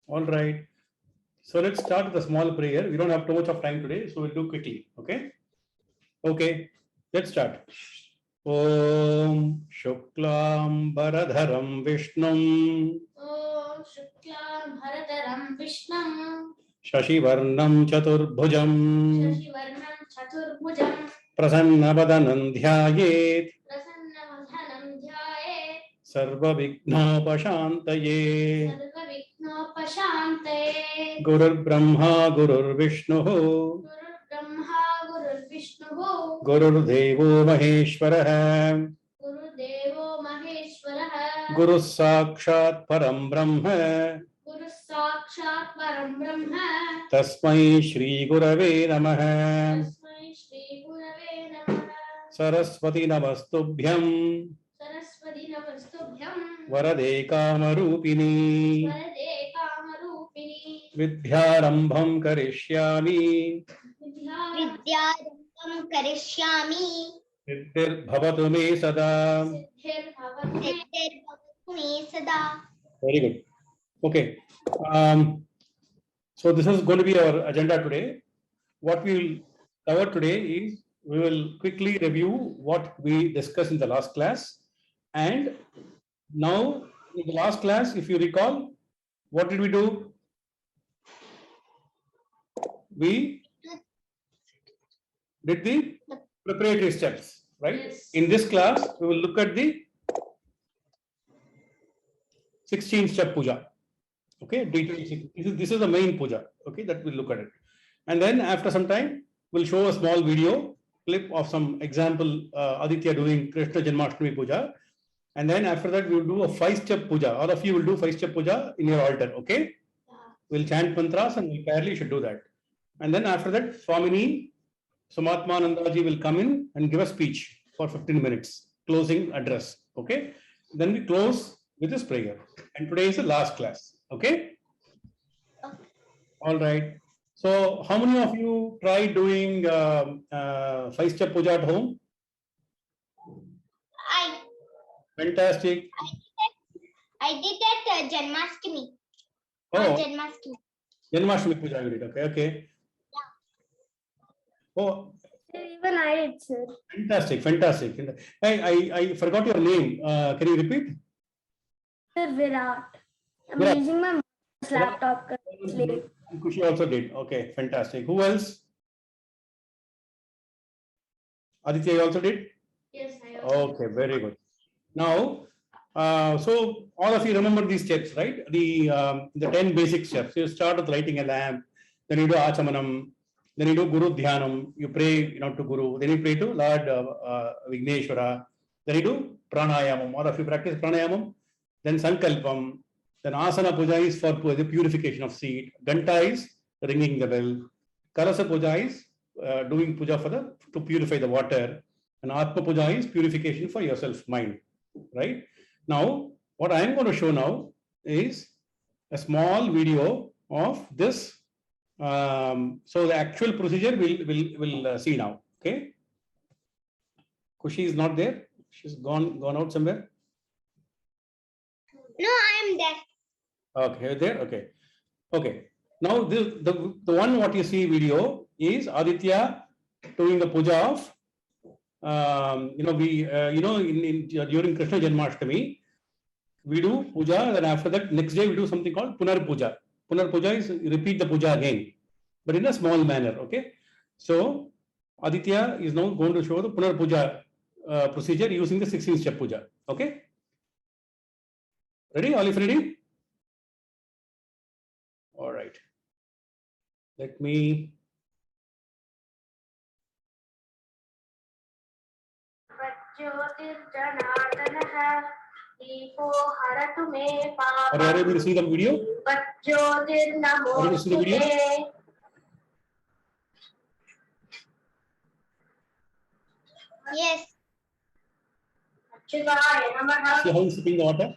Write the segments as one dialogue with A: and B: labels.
A: All right. So let's start with a small prayer. We don't have too much of time today, so we'll do quickly. Okay. Okay. Let's start. Om Shuklam Baradharam Vishnum
B: Om Shuklam Bharadaram Vishnam
A: Shashivarnam Chaturbhujam Prasannabadanam Dhyayet
B: Prasannavadhanam Dhyayet
A: Sarvavighnopashantaye
B: Sarvavighnopashantaye
A: Gurur Brahma Gurur Vishnu
B: Guru Brahma Guru Vishnu
A: Gurur Devo Maheshwarah
B: Guru Devo Maheshwarah
A: Guru Sakshat Param Brahma
B: Guru Sakshat Param Brahma
A: Tasmai Shri Gurave Namah
B: Tasmai Shri Gurave Namaha
A: Saraswati Namastubhyam
B: Saraswati Namastubhyam
A: Varade Kamarupini
B: Varade Kamarupini
A: Vidyarambham Karishyami
B: Vidyarambham Karishyami
A: Siddhir Bhavatu Me Sada.
B: Siddhir Bhavatu Me Sada.
A: Very good. Okay. So this is going to be our agenda today. What we will cover today is we will quickly review what we discussed in the last class. And now in the last class, if you recall, what did we do? We did the preparatory steps, right?
B: Yes.
A: In this class, we will look at the 16th step puja. Okay, this is the main puja. Okay, that we'll look at it. And then after some time, we'll show a small video clip of some example Aditya doing Krishna Janmashtami puja. And then after that, we'll do a 5-step puja. All of you will do 5-step puja in your altar. Okay, we'll chant mantras and we fairly should do that. And then after that, Swamini Sumatmanandaji will come in and give a speech for 15 minutes, closing address. Okay, then we close with this prayer. And today is the last class. Okay. All right. So, how many of you tried doing 5-step puja at home? Fantastic.
B: I did at Janmashtami.
A: Oh,
B: Janmashtami.
A: Janmashtami puja you did. Okay. Okay.
B: Yeah.
A: Oh,
B: Even I did, sir.
A: fantastic. Fantastic. I forgot your name. Can you repeat?
B: Sir, Virat. I'm
A: Virat.
B: using my laptop currently.
A: Kushi also did. Okay, fantastic. Who else? Aditya, you also did?
B: Yes, I also.
A: Okay, very good. Now, so all of you remember these steps, right? The 10 basic steps. You start with lighting a lamp, then you do Achamanam, then you do Guru Dhyanam, you pray to Guru, then you pray to Lord Vigneshwara, then you do Pranayamam. All of you practice Pranayamam, then Sankalpam, then Asana Puja is for the purification of seed, Ganta is ringing the bell, Kalasa Puja is doing puja to purify the water, and Atma Puja is purification for yourself, mind. Right now, what I am going to show now is a small video of this. So the actual procedure we'll see now. Okay. Kushi is not there. She's gone out somewhere.
B: No, I am there.
A: Okay, there. Okay. Okay. Now the one what you see video is Aditya doing the puja of. During Krishna Janmashtami, we do puja. Then after that, next day we do something called Punar Puja. Punar Puja is repeat the puja again, but in a small manner. Okay. So Aditya is now going to show the Punar Puja procedure using the 16 step puja. Okay. Ready? All of ready? All right. Let me. Are you able to see the video? Are you able to see the video?
B: Yes.
A: See how he's sipping the water?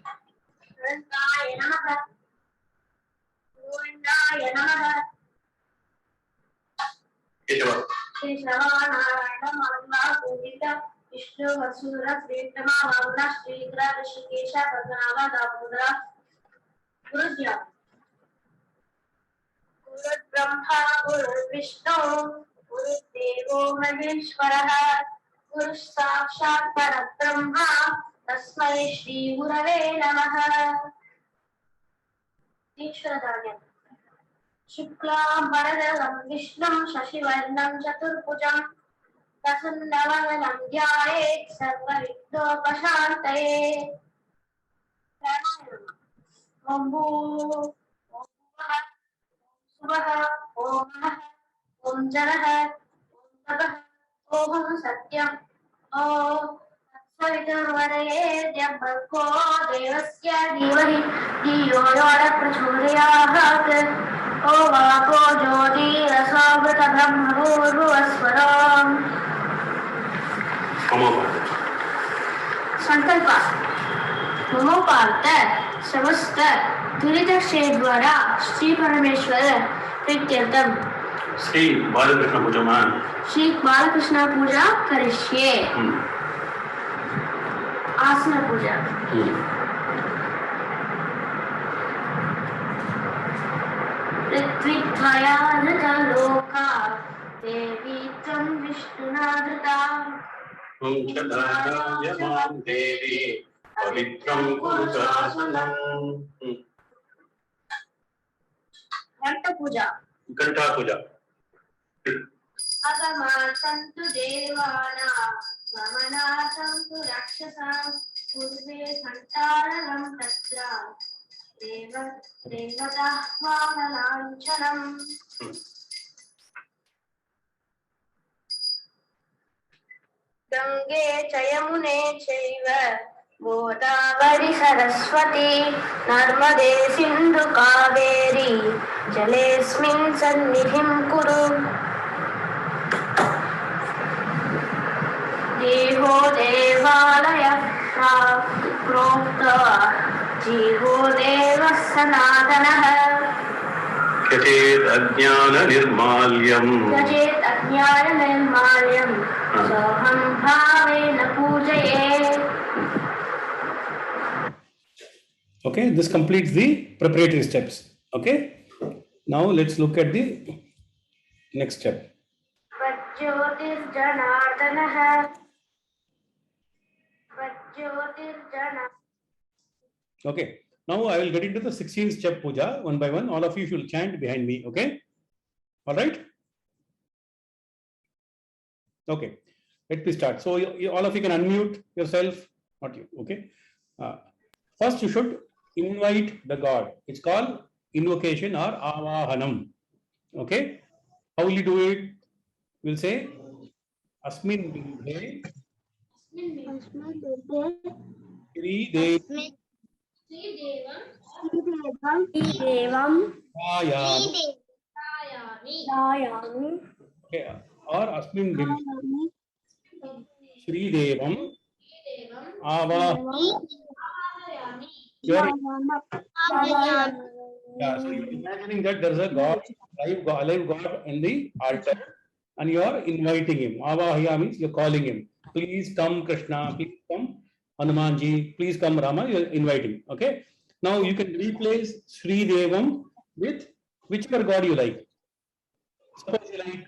B: Vishnu Vasura Sritama Vamna Sridhara Rishikesha Padmanabha Damodara Guru Dhyan. Brahma Guru Vishnu Guru Devo Maheshwarah Guru Sakshat Parabrahma Tasmai Shri Gurave Namah. Ishwaradhyam. Shuklam Bharadram Vishnum Shashivarnam Chaturbhujam Prasannavanam Dhyayet Sarvavignopashantaye. Om Bhu Om Subah Om Nah Om Janah Om Tabah Om Satyam Om Saviturvaredyam Bhargo Devasya Dhimahi Dhiyo Yona Prachodayat Om Apo Jyotirasavata Brahma Bhurvasvaram. संकल्प ममो पार्थ समस्त दुरित से द्वारा श्री परमेश्वर प्रीत्यर्थम श्री बालकृष्ण पूजा करिष्ये. आसन पूजा. ऋत्विक्त्वया धृता लोका देवी त्वं विष्णुना धृता
A: देवी पवित्रं कुरु शासनम्.
B: घंटा पूजा.
A: घंटा पूजा.
B: अगमासन्तु देवाना गमनासन्तु राक्षसा पूर्वे घंटारणं तत्र देवताः वाहनाञ्चलम्. गंगे च यमुने चैव गोदावरी सरस्वती नर्मदे सिन्धु कावेरी जलेऽस्मिन् सन्निधिं कुरु. देहो देवालयः प्रोक्तः जीवो देवः सनातनः.
A: त्यजेत् अज्ञान निर्माल्यम्
B: सोऽहं भावेन पूजये.
A: Okay, this completes the preparatory steps. Okay, now let's look at the next step. Okay, now I will get into the 16th step puja one by one. All of you should chant behind me. Okay, all right. Okay, let me start. So all of you can unmute yourself. Not you. Okay. First, you should invite the god. It's called invocation or avahanam. Okay. How will you do it? We'll say Asmin Bindhe Shri
B: Devam
A: Ayami. Okay. Or Asmin Bindhe Shri Devam Avahayami. Yeah, so you're imagining that there's a god, alive god in the altar, and you are inviting him. Avahaya means you're calling him. Please come, Krishna. Please come, Hanumanji. Please come, Rama. You're inviting. Okay. Now you can replace Sri Devam with whichever god you like. Suppose you like,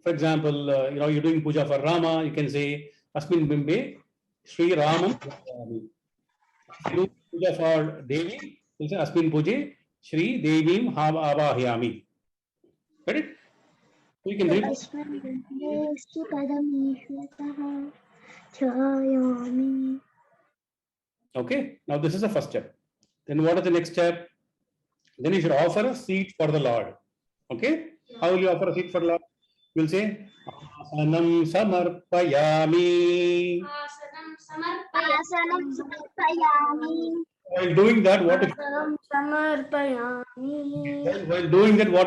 A: for example, you're doing puja for Rama. You can say Asmin Bimbe Sri Ramam. You do puja for Devi. You say Asmin Puja Shri Devim Avahayami. Got it? So you can read. Okay. Now this is the first step. Then what is the next step? Then you should offer a seat for the Lord. Okay. How will you offer a seat for the Lord? You will say Asanam Samarpayami. While doing that, what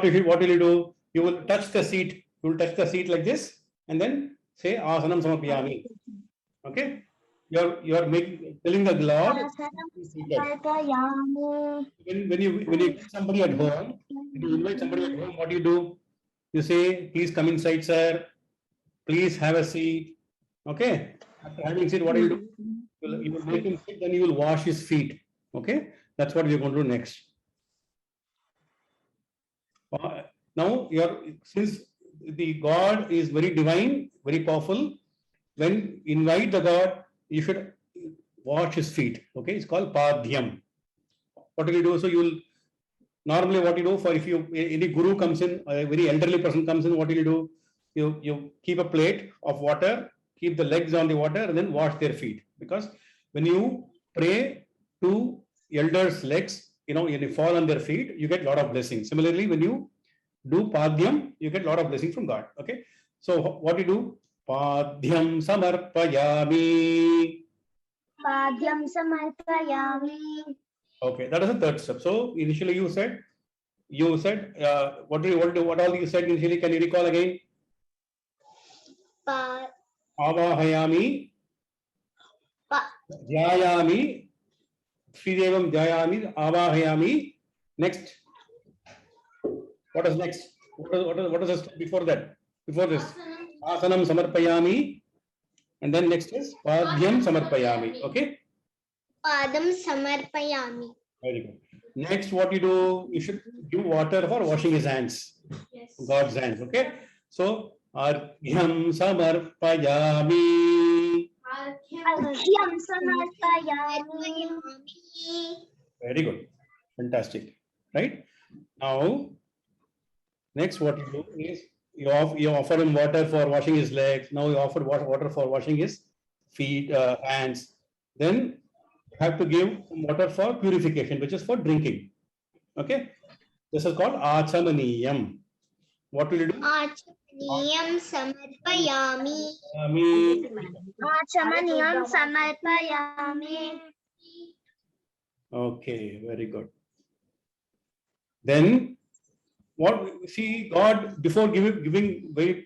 A: will you do? You will touch the seat. You will touch the seat like this, and then say Asanam Samarpayami. Okay. You are telling the Lord. When you get somebody at home, when you invite somebody at home, what do? You say, please come inside, sir. Please have a seat. Okay. After having seat, what do? You will make him sit, then you will wash his feet. Okay. That's what we are going to do next. Now, since the God is very divine, very powerful, when invite the God, you should wash his feet. Okay, it's called padhyam. What will you do? So you will normally what you do for if you any guru comes in, a very elderly person comes in, what will you do? You keep a plate of water, keep the legs on the water, and then wash their feet. Because when you pray to elders' legs, when you fall on their feet, you get a lot of blessings. Similarly, when you do padhyam, you get a lot of blessings from God. Okay. So what you do? Padhyam samarpayami.
B: Padhyam samarpayami.
A: Okay, that is the third step. So initially you said what all you said initially? Can you recall again? Avahayami, Jayami, Sridevam Jayami, Avahayami. Next, what is next? What is the step before that? Before this, Asanam Samarpayami, and then next is Padhyam Samarpayami. Okay.
B: Padam samarpayami.
A: Very good. Next, what you do? You should give water for washing his hands.
B: Yes.
A: God's hands. Okay. So Arghyam Samarpayami.
B: Arghyam samarpayami.
A: Very good. Fantastic. Right? Now, next what you do is you offer him water for washing his legs. Now you offer water for washing his feet, hands. Then you have to give water for purification, which is for drinking. Okay? This is called Achamaniyam. What will you do?
B: Achamaniyam samarpayami.
A: Achamaniyam
B: samarpayami.
A: Okay, very good. Then what see God before giving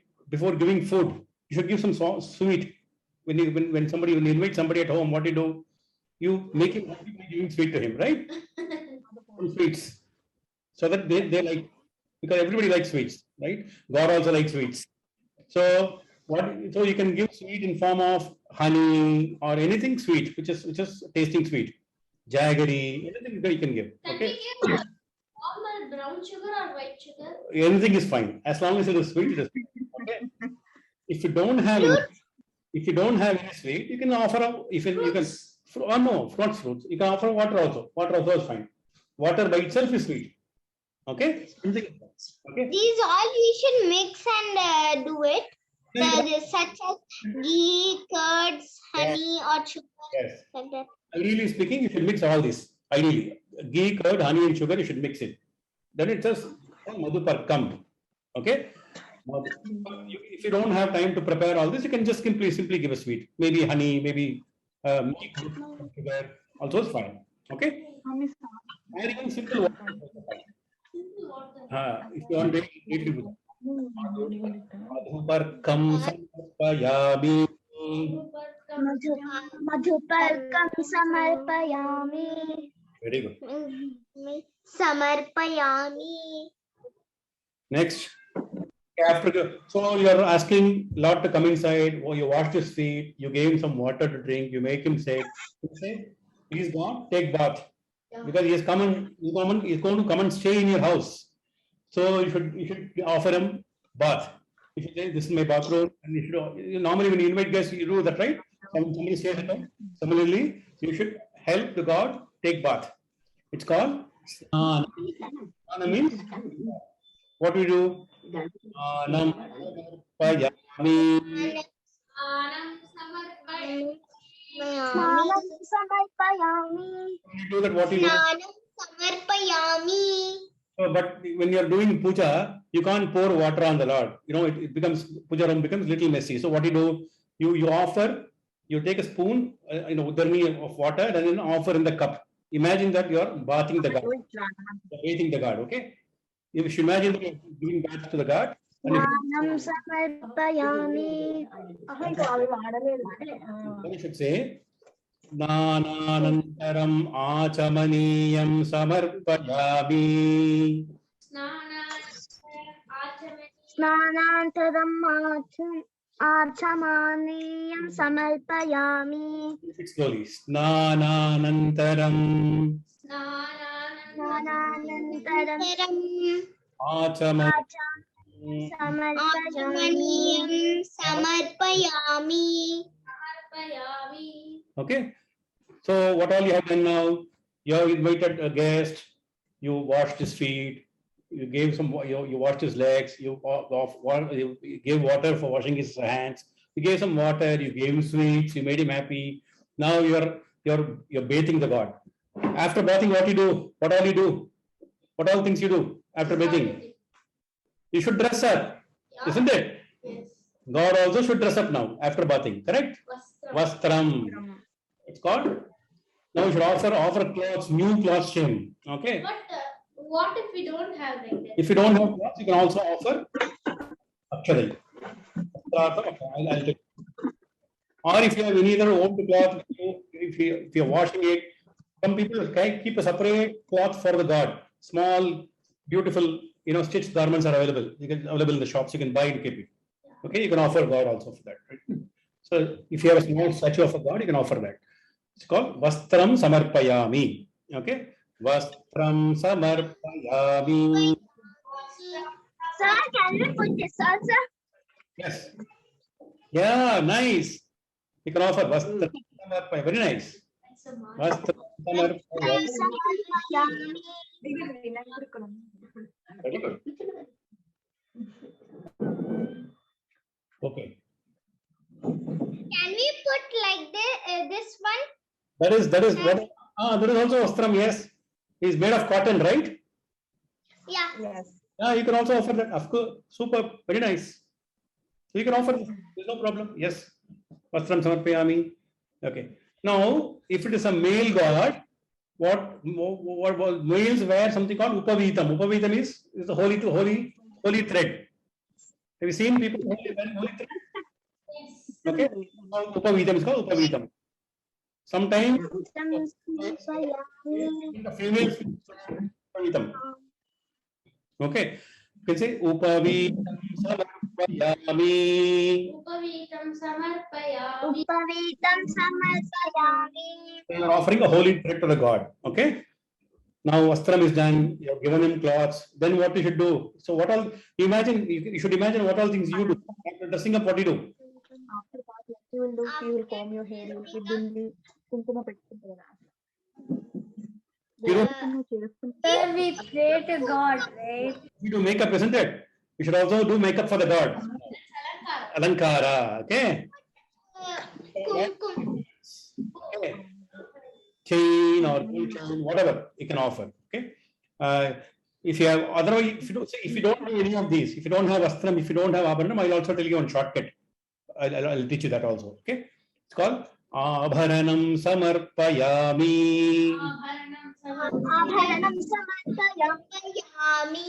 A: food, you should give some sweet. When you invite somebody at home, what do you do? You make him happy by giving sweet to him, right? Some sweets. So that they like, because everybody likes sweets, right? God also likes sweets. So you can give sweet in form of honey or anything sweet, which is tasting sweet. Jaggery, anything that you can give. Okay.
B: Normal brown sugar or white sugar?
A: Anything is fine as long as it is sweet. It is sweet. Okay. If you don't have any sweet, you can offer fruits. You can offer water also. Water also is fine. Water by itself is sweet. Okay. Okay.
B: These all we should mix and do it. Such as ghee, curds, honey, or sugar.
A: Yes.
B: Like that.
A: Ideally speaking, you should mix all this. Ideally, ghee, curd, honey, and sugar, you should mix it. Then it says madhuparkam. Okay. Now, if you don't have time to prepare all this, you can just simply give a sweet. Maybe honey, maybe milk, sugar. Also is fine. Okay. And even simple water. If you want to eat it. Madhuparkam samarpayami.
B: Madhuparkam samarpayami.
A: Very good.
B: Samarpayami.
A: Next, so you are asking Lord to come inside. You washed his feet. You gave him some water to drink. You make him say, "Please God, take bath," because he is coming. He's going to come and stay in your house. So you should offer him bath. You should say, "This is my bathroom." And normally when you invite guests, you do that, right? Somebody stays at home. Similarly, you should help the God take bath. It's called snana. Snana means what we do? Anam samarpayami. When you do that, what do you do?
B: Samarpayami.
A: But when you are doing puja, you can't pour water on the Lord. It becomes puja room becomes a little messy. So what you do? You offer. You take a spoon, udarni of water, and then offer in the cup. Imagine that you are bathing the God. Bathing the God. Okay. You should imagine that you're giving bath to the God.
B: Anam samarpayami.
A: Then you should say, Snananantaram achamaniyam samarpayami.
B: Snanantaram achamaniyam samarpayami.
A: Slowly. Snananantaram.
B: Snanantaram Achamaniyam samarpayami.
A: Okay. So what all you have done now? You have invited a guest. You washed his feet. You gave some. You washed his legs. You gave water for washing his hands. You gave some water. You gave him sweets. You made him happy. Now you're bathing the god. After bathing, what you do? What all you do? What all things you do after bathing? You should dress up, isn't it?
C: Yes.
A: God also should dress up now after bathing. Correct? Vastram. It's called. Now you should offer clothes, new clothes to him. Okay.
C: But what if we don't have like that?
A: If you don't have clothes, you can also offer Akshadai. I'll take. Or if you have any other old cloth, if you're washing it, some people can keep a separate cloth for the god. Small, beautiful, stitched garments are available. You can available in the shops. You can buy and keep it. Okay, you can offer God also for that. Right? So if you have a small statue of a god, you can offer that. It's called Vastram Samarpayami. Okay, Vastram Samarpayami.
B: Sir, can we put this also?
A: Yes. Yeah, nice. You can offer Vastram Samarpayami. Very nice. Vastram Samarpayami. Very good. Okay.
B: Can we put like this one?
A: That is what. There is also Vastram. Yes, it's made of cotton, right?
B: Yeah.
D: Yes.
A: Yeah, you can also offer that. Of course, super, very nice. So you can offer this. There's no problem. Yes, Vastram Samarpayami. Okay. Now, if it is a male god, what males wear something called Upavitam. Upavitam is the holy thread. Have you seen people wearing holy thread?
C: Yes.
A: Okay. Upavitam is called Upavitam. Sometimes the females Upavitam. Okay. You can say Upavitam Samarpayami.
C: Upavitam samarpayami.
B: Upavitam samarpayami.
A: You are offering a holy thread to the god. Okay. Now Vastram is done. You have given him clothes. Then what you should do? So what all? You should imagine what all things you do after dressing up. What do you do?
D: After that, what you will do, you will comb your hair, you will give them kunkuma పెట్టుకుంటారు.
A: You don't
C: Sir, we pray to God, right?
A: you do makeup, isn't it? You should also do makeup for the god. Alankara. Okay.
B: Kumkum.
A: Okay. Chain or gold chain, whatever you can offer. Okay. If you have otherwise, if you don't do any of these, if you don't have Vastram, if you don't have Abharanam, I'll also tell you on shortcut. I'll teach you that also. Okay. It's called Abharanam Samarpayami.
B: Abharanam samarpayami.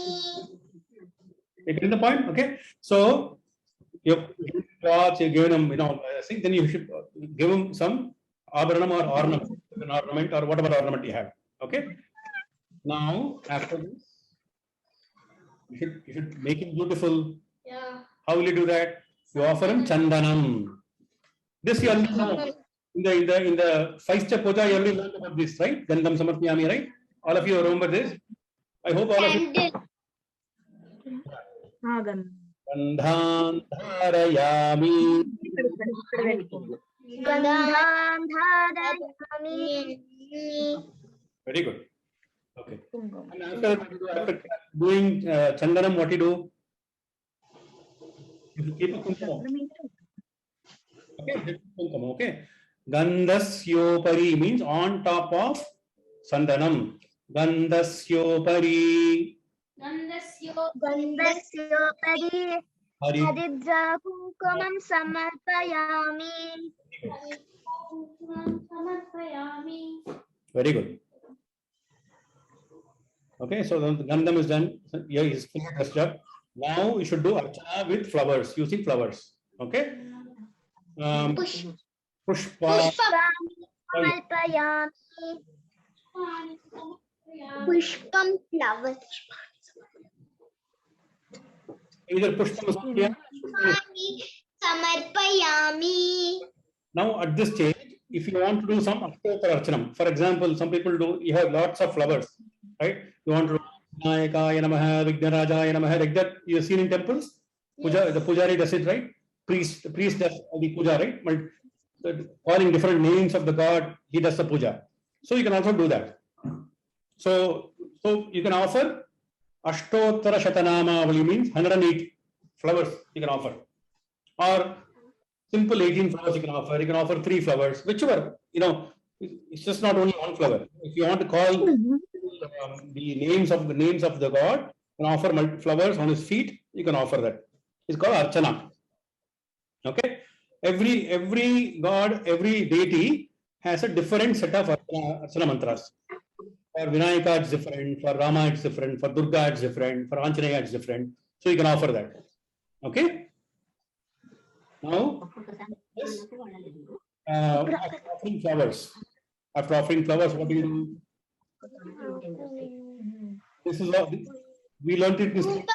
A: You getting the point? Okay. So you clothes, you give them, then you should give them some Abharanam or ornament or whatever ornament you have. Okay. Now after this, you should make him beautiful.
C: Yeah.
A: How will you do that? You offer him Chandanam. This you already know. In the 5-step puja, you already learned about this, right? Gandham Samarpayami, right? All of you remember this? I hope all of you.
B: Candle.
A: Gandhan Dharayami.
B: Gandham dharayami.
A: Very good. Okay. And after doing Chandanam, what you do? You keep a kumkum. Okay, kumkum. Okay. Gandhasyopari means on top of Sandanam. Gandhasyopari.
B: Gandhasyopari
A: Hari.
B: haridra kumkumam samarpayami.
C: Samarpayami.
A: Very good. Okay, so the Gandham is done. Here is fully dressed up. Now you should do Archana with flowers, using flowers. Okay. Pushpa.
B: Pushpam samarpayami. Pushpam flowers.
A: Either Pushpa or
B: Samarpayami.
A: now at this stage, if you want to do some Ashtotra Archanam, for example, some people do, you have lots of flowers, right? You want to do Vinayakaya Namaha, Vignarajaya Namaha, like that you have seen in temples. Puja, the pujari does it, right? The priest does the puja, right? Calling different names of the god, he does the puja. So you can also do that. So you can offer Ashtottara Shatanamavali means 108 flowers you can offer. Or simple 18 flowers you can offer. You can offer 3 flowers, whichever, it's just not only one flower. If you want to call the names of the god and offer flowers on his feet, you can offer that. It's called Archana. Okay. Every god, every deity has a different set of Archana mantras. For Vinayaka it's different, for Rama it's different, for Durga it's different, for Anjaneya it's different. So you can offer that. Okay. Now, yes, after offering flowers, what do you do? This is what we learned it.
B: Dupam.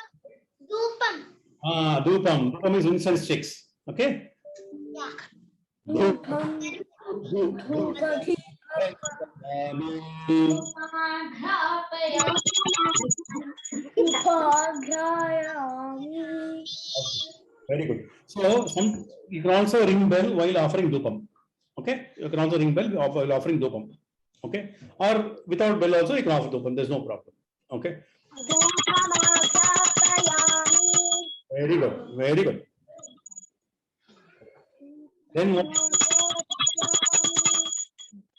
A: Dupam. Dupam is incense sticks. Okay.
B: Yeah.
A: Very good. So you can also ring bell while offering dupam. Okay, you can also ring bell while offering dupam. Okay, or without bell also you can offer dupam. There's no problem. Okay. Very good. Very good. Then what?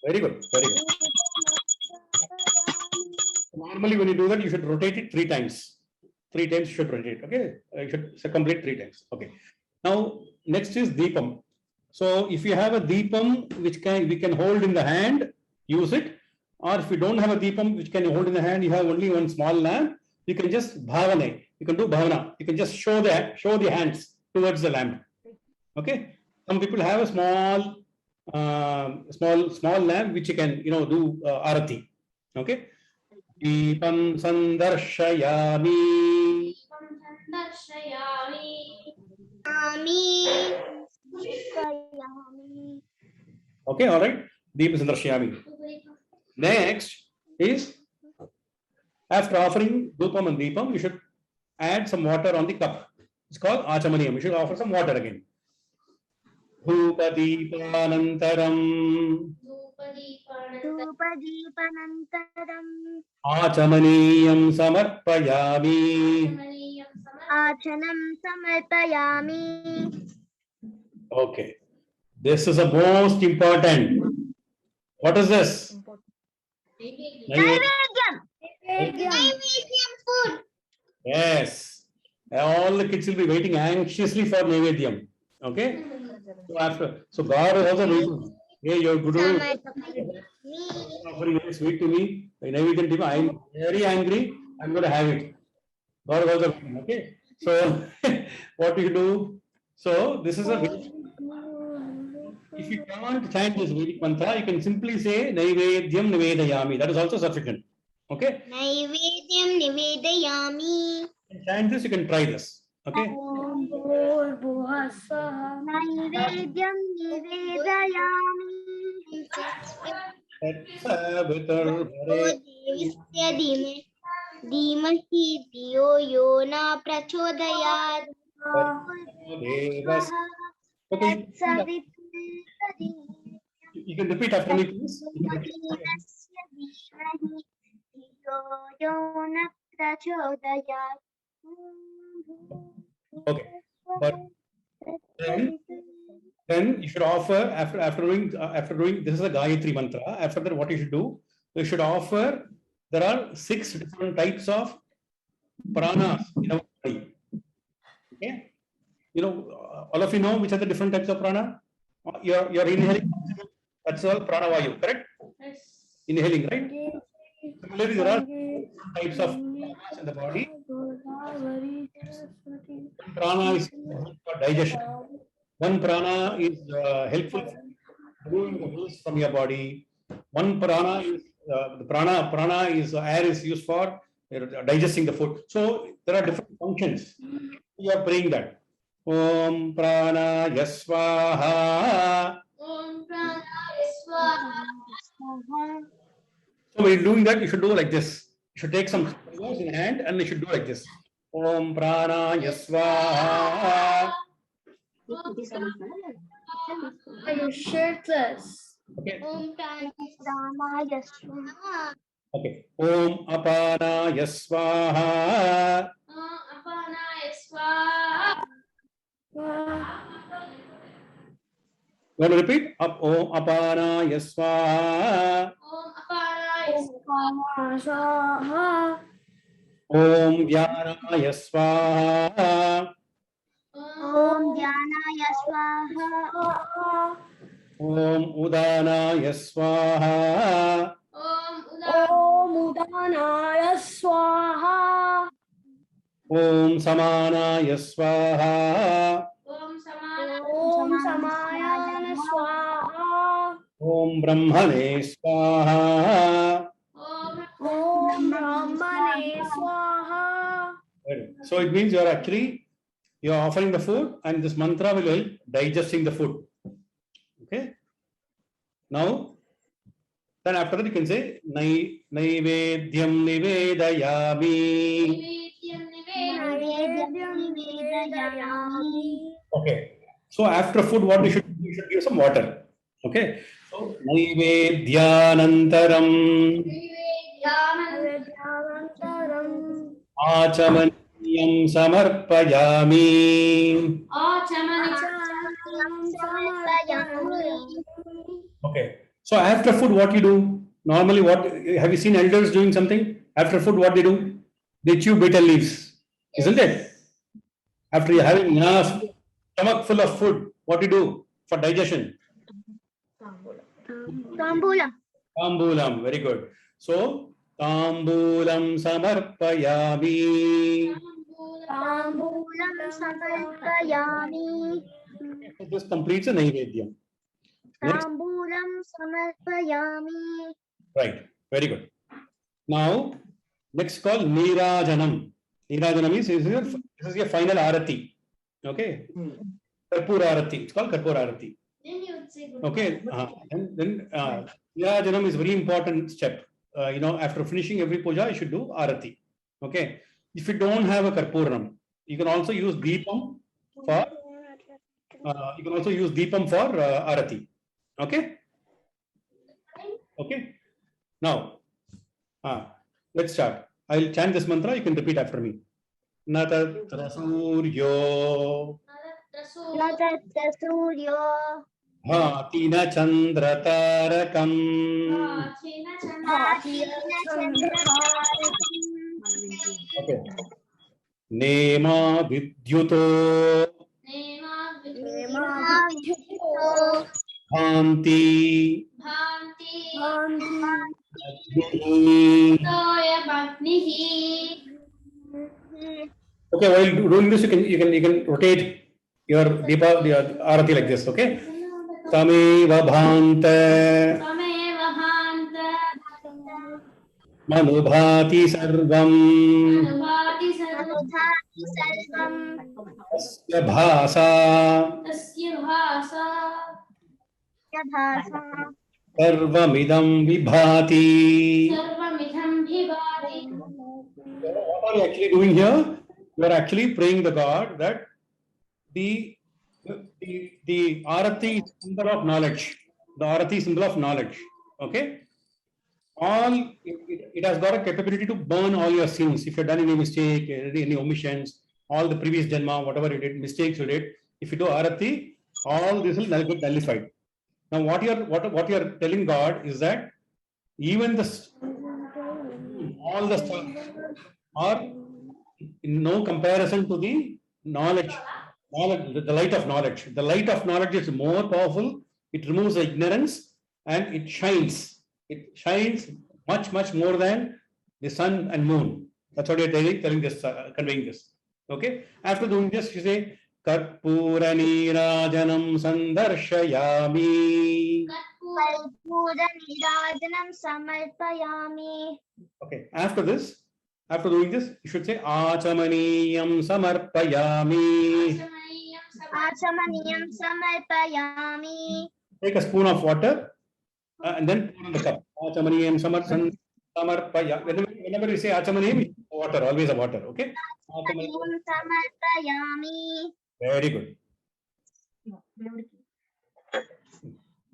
A: Very good. Very good. Normally, when you do that, you should rotate it 3 times. 3 times you should rotate. Okay, you should complete 3 times. Okay. Now, next is deepam. So, if you have a deepam which we can hold in the hand, use it. Or if you don't have a deepam which can you hold in the hand, you have only one small lamp. You can just bhavane. You can do bhavana. You can just show the hands towards the lamp. Okay. Some people have a small lamp which you can do arati. Okay. Deepam sandarshayami. Okay, all right. Deepam sandarshayami. Next is after offering dupam and deepam, you should add some water on the cup. It's called achamaniyam. You should offer some water again. Dhupadīpanantaram Achamaniyam samarpayami. Okay. This is the most important. What is this?
B: Naivedyam food.
A: Yes. All the kids will be waiting anxiously for Naivedyam. Okay. So God is also waiting. Hey, your Guru offering very sweet to me. Naivedyam, I'm very angry. I'm going to have it. God is also waiting. Okay. So what do you do? So this is if you can't chant this Vedic mantra, you can simply say Naivedyam Nivedayami. That is also sufficient. Okay.
B: Naivedyam nivedayami.
A: Chant this, you can try this. Okay.
B: Naivedyam nivedayami. Dhimahi dhiyo yo na prachodayat.
A: Okay. You can repeat after me, please. Okay. But then you should offer after doing this is a Gayatri mantra. After that, what you should do? You should offer. There are 6 different types of pranas in our body. Okay. All of you know which are the different types of prana. You're inhaling. That's all pranavayu, correct?
C: Yes.
A: Inhaling, right? Similarly, there are types of pranas in the body. Prana is for digestion. One prana is helpful for removing the waste from your body. One prana is the prana is air is used for digesting the food. So there are different functions. You are praying that. Om prana yasvaha.
C: Om Pranaya Swaha.
A: So while doing that, you should do like this. You should take some goes in hand and you should do like this. Om Pranaya Swaha.
C: Are you shirtless?
A: Okay.
B: Om
D: Pranaya
B: Swaha.
A: Okay. Om Apanaya Swaha.
C: Apanaya swaha.
A: You want to repeat? Om Apanaya Swaha.
C: Om apanaya
D: Swaha.
A: Om Dhyanaya Swaha.
D: Om Dhyanaya Swaha.
A: Om Udanaya Swaha.
D: Om Udanaya Swaha.
A: Om Samanaya Swaha.
C: Om samana.
D: Om Samayana Swaha.
A: Om Brahmane Swaha.
D: Om Brahmane Swaha.
A: So it means you are offering the food, and this mantra will help digesting the food. Okay. Now, then after that you can say Naivedyam Nivedayami.
C: Nivedyam
D: Naivedyam.
A: Okay. So after food, what you should give some water. Okay. So Naivedyanantaram
D: Naivedyanantaram.
A: Achamaniyam Samarpayami. Okay. So after food, what you do? Normally, what have you seen elders doing something? After food, what they do? They chew bitter leaves, isn't it? After you having enough stomach full of food, what you do for digestion?
D: Tambulam.
A: Tambulam, very good. So Tambulam Samarpayami.
D: Tambulam samarpayami.
A: So this completes a Naivedyam. Next,
D: Tambulam samarpayami.
A: right, very good. Now, next call Nirajanam. Nirajanam is this is your final arati. Okay, Karpura arati. It's called Karpura arati.
C: Then you would say good.
A: Okay, then Nirajanam is very important step. After finishing every puja, you should do arati. Okay, if you don't have a Karpuram, you can also use Deepam for arati. Okay. Okay. Now, let's start. I'll chant this mantra. You can repeat after me. Natatra suryo
D: Natatta suryo.
A: bhatina chandra tarakam
D: Bhatina chandratarakam.
A: okay. Nema vidyuto
D: Nema vidyuto.
A: bhanti
C: Bhanti.
A: agni.
C: Toya Bhagnihi.
A: Okay, while doing this, you can rotate your arati like this. Okay. Tameva bhante
C: Tameva Bhanta.
A: manubhati sarvam
C: Anubhati sarvam.
D: Anubhati sarvam.
A: tasya bhasa
C: Tasya bhasa.
D: Yadhasa.
A: sarvamidam vibhati.
C: Sarvamidham bhivati.
A: What are you actually doing here? You are actually praying the God that the arati is symbol of knowledge. The arati is symbol of knowledge. Okay. It has got a capability to burn all your sins. If you've done any mistake, any omissions, all the previous janma, whatever you did, mistakes you did, if you do arati, all this will get nullified. Now, what you are telling God is that even all the stuff are in no comparison to the knowledge, the light of knowledge. The light of knowledge is more powerful. It removes the ignorance and it shines. It shines much more than the sun and moon. That's what you're telling this, conveying this. Okay. After doing this, you say Karpura Nirajanam Sandarshayami.
D: Karpura nirajanam samarpayami.
A: Okay. After doing this, you should say Achamaniyam Samarpayami.
D: Achamaniyam samarpayami.
A: Take a spoon of water and then pour in the cup. Achamaniyam Samarpayami. Whenever you say Achamaniyam, water, always a water. Okay.
B: Samarpayami.
A: Very good.
D: No, దేవుడికి.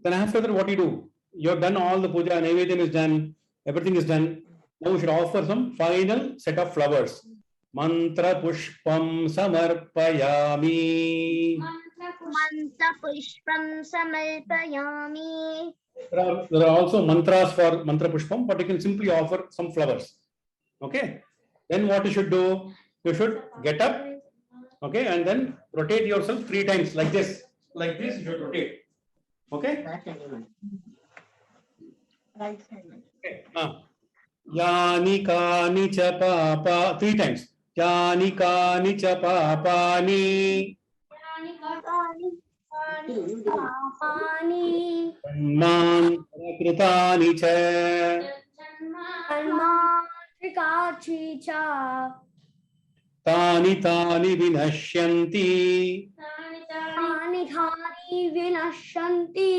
A: Then after that, what you do? You have done all the puja, Naivedyam is done, everything is done. Now you should offer some final set of flowers. Mantra pushpam samarpayami.
B: Manta pushpam samarpayami.
A: There are also mantras for mantra pushpam, but you can simply offer some flowers. Okay. Then what you should do? You should get up, okay, and then rotate yourself 3 times like this. Like this, you should rotate. Okay.
D: Right side.
A: Okay. Yani kani cha papa 3 times. Yani kani cha papani.
B: Pani.
A: Tanman prakritani cha.
B: Trikachicha.
A: Tani tani vinashyanti.
B: Thani thani vinashanti.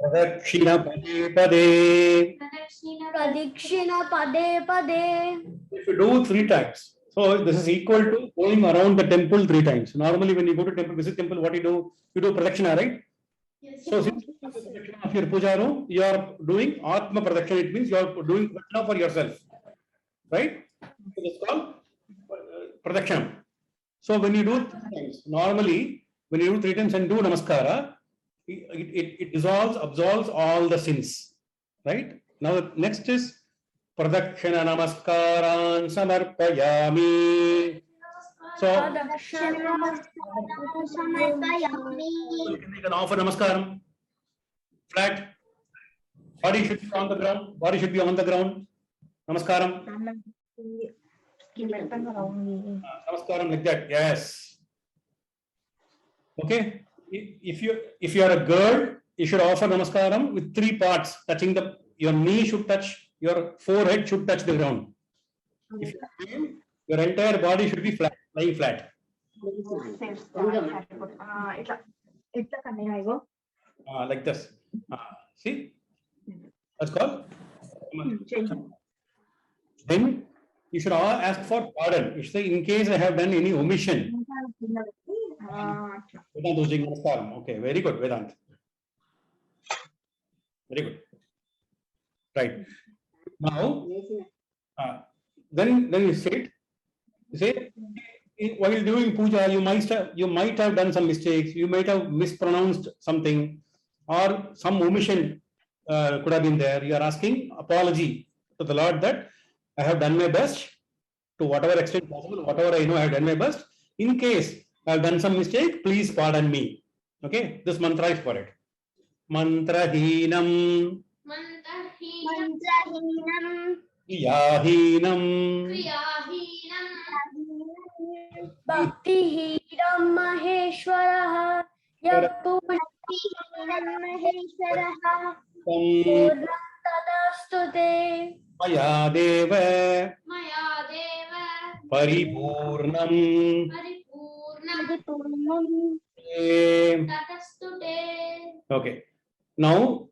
A: Pradakshina pade pade.
B: Pradikshina pade pade.
A: If you do 3 times, so this is equal to going around the temple 3 times. Normally, when you go to temple, visit temple, what you do? You do pradakshina, right? So since you do pradakshina of your puja room, you are doing atma pradakshina. It means you are doing pradakshina for yourself, right? So it's called pradakshina. So when you do 3 times, normally when you do 3 times and do namaskara, it dissolves, absolves all the sins, right? Now next is Pradakshina namaskaran samarpayami. So you can offer namaskaram. Flat. Body should be on the ground. Body should be on the ground. Namaskaram. Namaskaram like that. Yes. Okay. If you are a girl, you should offer namaskaram with 3 parts touching your knee should touch, your forehead should touch the ground. If you are male, your entire body should be flat, lying flat. Like this. See? That's called. Then you should ask for pardon. You should say, in case I have done any omission. Vedant using namaskaram. Okay, very good, Vedant. Very good. Right. Now, then you say, while doing puja, you might have done some mistakes. You might have mispronounced something, or some omission could have been there. You are asking apology to the Lord that I have done my best to whatever extent possible, whatever I know I have done my best. In case I have done some mistake, please pardon me. Okay, this mantra is for it. Mantrahinam.
B: Mantrahinam.
A: Kriyahinam.
B: Bhaktihinam Maheshwaraha. Bhaktihinam Maheshwaraha. Purnam tadastute.
A: Maya deva. Paripurnam. Okay. Now,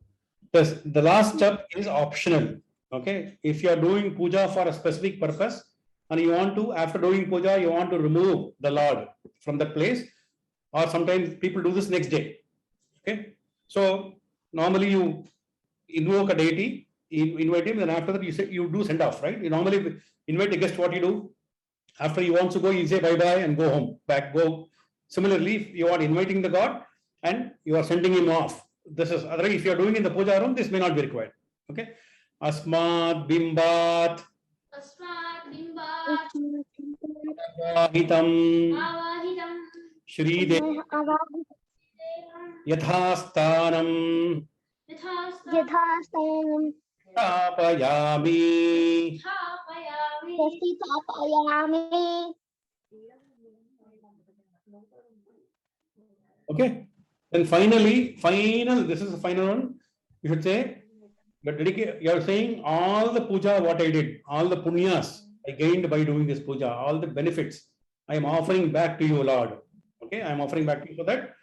A: the last step is optional. Okay. If you are doing puja for a specific purpose and you want to, after doing puja, you want to remove the Lord from that place, or sometimes people do this next day. Okay. So normally you invoke a deity, invite him, and after that you do send off, right? You normally invite a guest, what you do? After he wants to go, you say bye-bye and go home, go. Similarly, if you are inviting the God and you are sending him off, this is, otherwise if you are doing in the puja room, this may not be required. Okay. Asmad bimbat. Avahitam. Shri Dev. Yathastanam.
B: Yathastanam.
A: Tapayami.
B: Tapayami.
A: Okay. Then finally, this is the final one. You should say, you are saying all the puja what I did, all the punyas I gained by doing this puja, all the benefits I am offering back to you, Lord. Okay, I am offering back to you for that.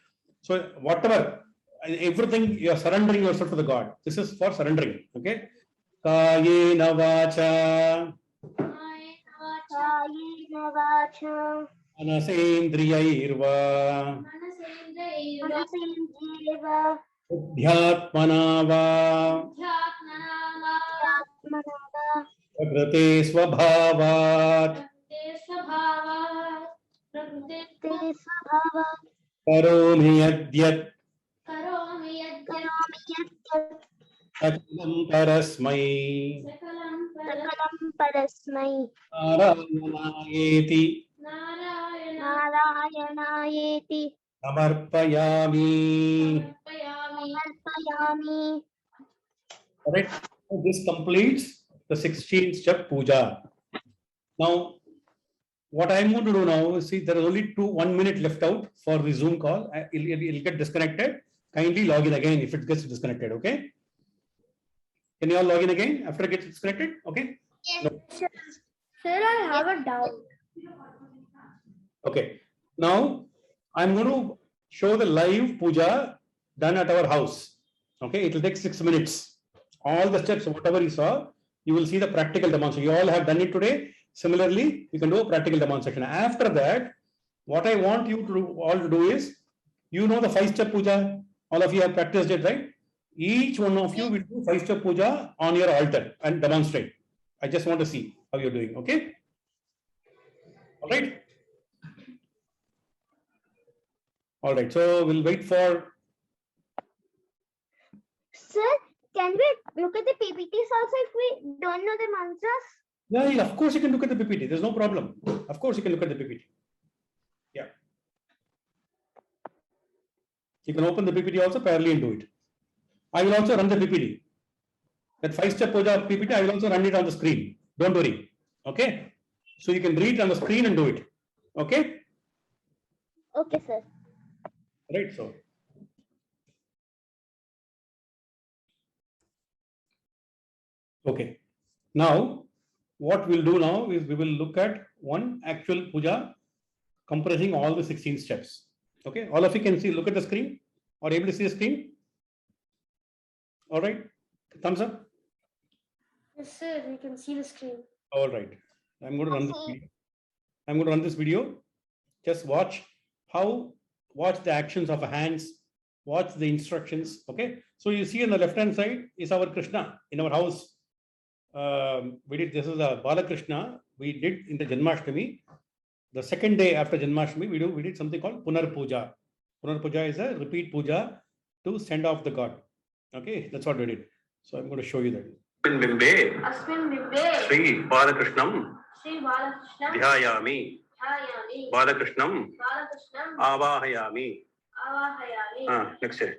A: So whatever, everything you are surrendering yourself to the God. This is for surrendering. Okay. Kayena vacha.
B: कायेन वाचा
A: मनसेन्द्रियैर्वा
B: मनसेन्द्रियैर्वा
A: बुद्ध्यात्मना वा
B: आत्मना वा
A: प्रकृते स्वभावात्
B: ते स्वभावात्
A: करोमि यद्यत्
B: करोमि यत्
A: सकलं परस्मै
B: सकलं परस्मै
A: नारायणायेति
B: नारायणायेति
A: समर्पयामि.
B: समर्पयामि.
A: Correct. This completes the 16th step puja. Now, what I'm going to do now is, see, there is only 1 minute left out for the Zoom call. It'll get disconnected. Kindly log in again if it gets disconnected. Okay. Can you all log in again after it gets disconnected? Okay.
B: Yes.
A: No.
B: Sir, I have a doubt.
A: Okay. Now I'm going to show the live puja done at our house. Okay. It will take 6 minutes. All the steps, whatever you saw, you will see the practical demonstration. You all have done it today. Similarly, you can do a practical demonstration. After that, what I want you to all to do is, you know the 5-step puja. All of you have practiced it, right? Each one of you will do 5-step puja on your altar and demonstrate. I just want to see how you're doing. Okay. All right. All right. So we'll wait for.
B: Sir, can we look at the PPTs also if we don't know the mantras?
A: Yeah, of course you can look at the PPT. There's no problem. Of course you can look at the PPT. Yeah. You can open the PPT also parallelly and do it. I will also run the PPT. That 5-step puja PPT, I will also run it on the screen. Don't worry. Okay. So you can read on the screen and do it. Okay.
B: Okay, sir.
A: Right. So. Okay. Now, what we'll do now is we will look at one actual puja comprising all the 16 steps. Okay. All of you can see, look at the screen or able to see the screen. All right. Thumbs up.
C: Yes, sir, we can see the screen.
A: All right. I'm going to run this video. I'm going to run this video. Just watch the actions of hands, watch the instructions. Okay. So you see on the left hand side is our Krishna in our house. This is a Balakrishna. We did in the Janmashtami. The second day after Janmashtami, we did something called Punar Puja. Punar Puja is a repeat puja to send off the god. Okay. That's what we did. So I'm going to show you that.
C: Asmin bimbe
A: Sri Balakrishnam
C: Sri Balakrishnam
A: Dhyayami
C: Dhyayami
A: Balakrishnam
C: Balakrishnam
A: Avahayami.
C: Avahayami
A: Next day.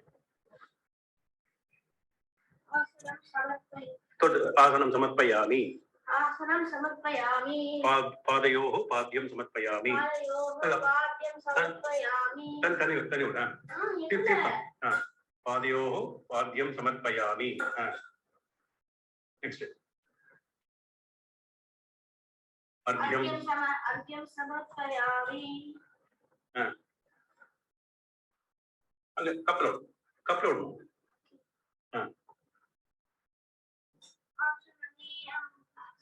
C: Asanam samarpayami
A: Asanam Samarpayami.
C: Asanam samarpayami
A: Padayoho Padyam Samarpayami.
C: Padayoho Padyam samarpayami
A: Continue. Padayoho Padyam Samarpayami. Next day.
C: Argyam samarpayami
A: Couple.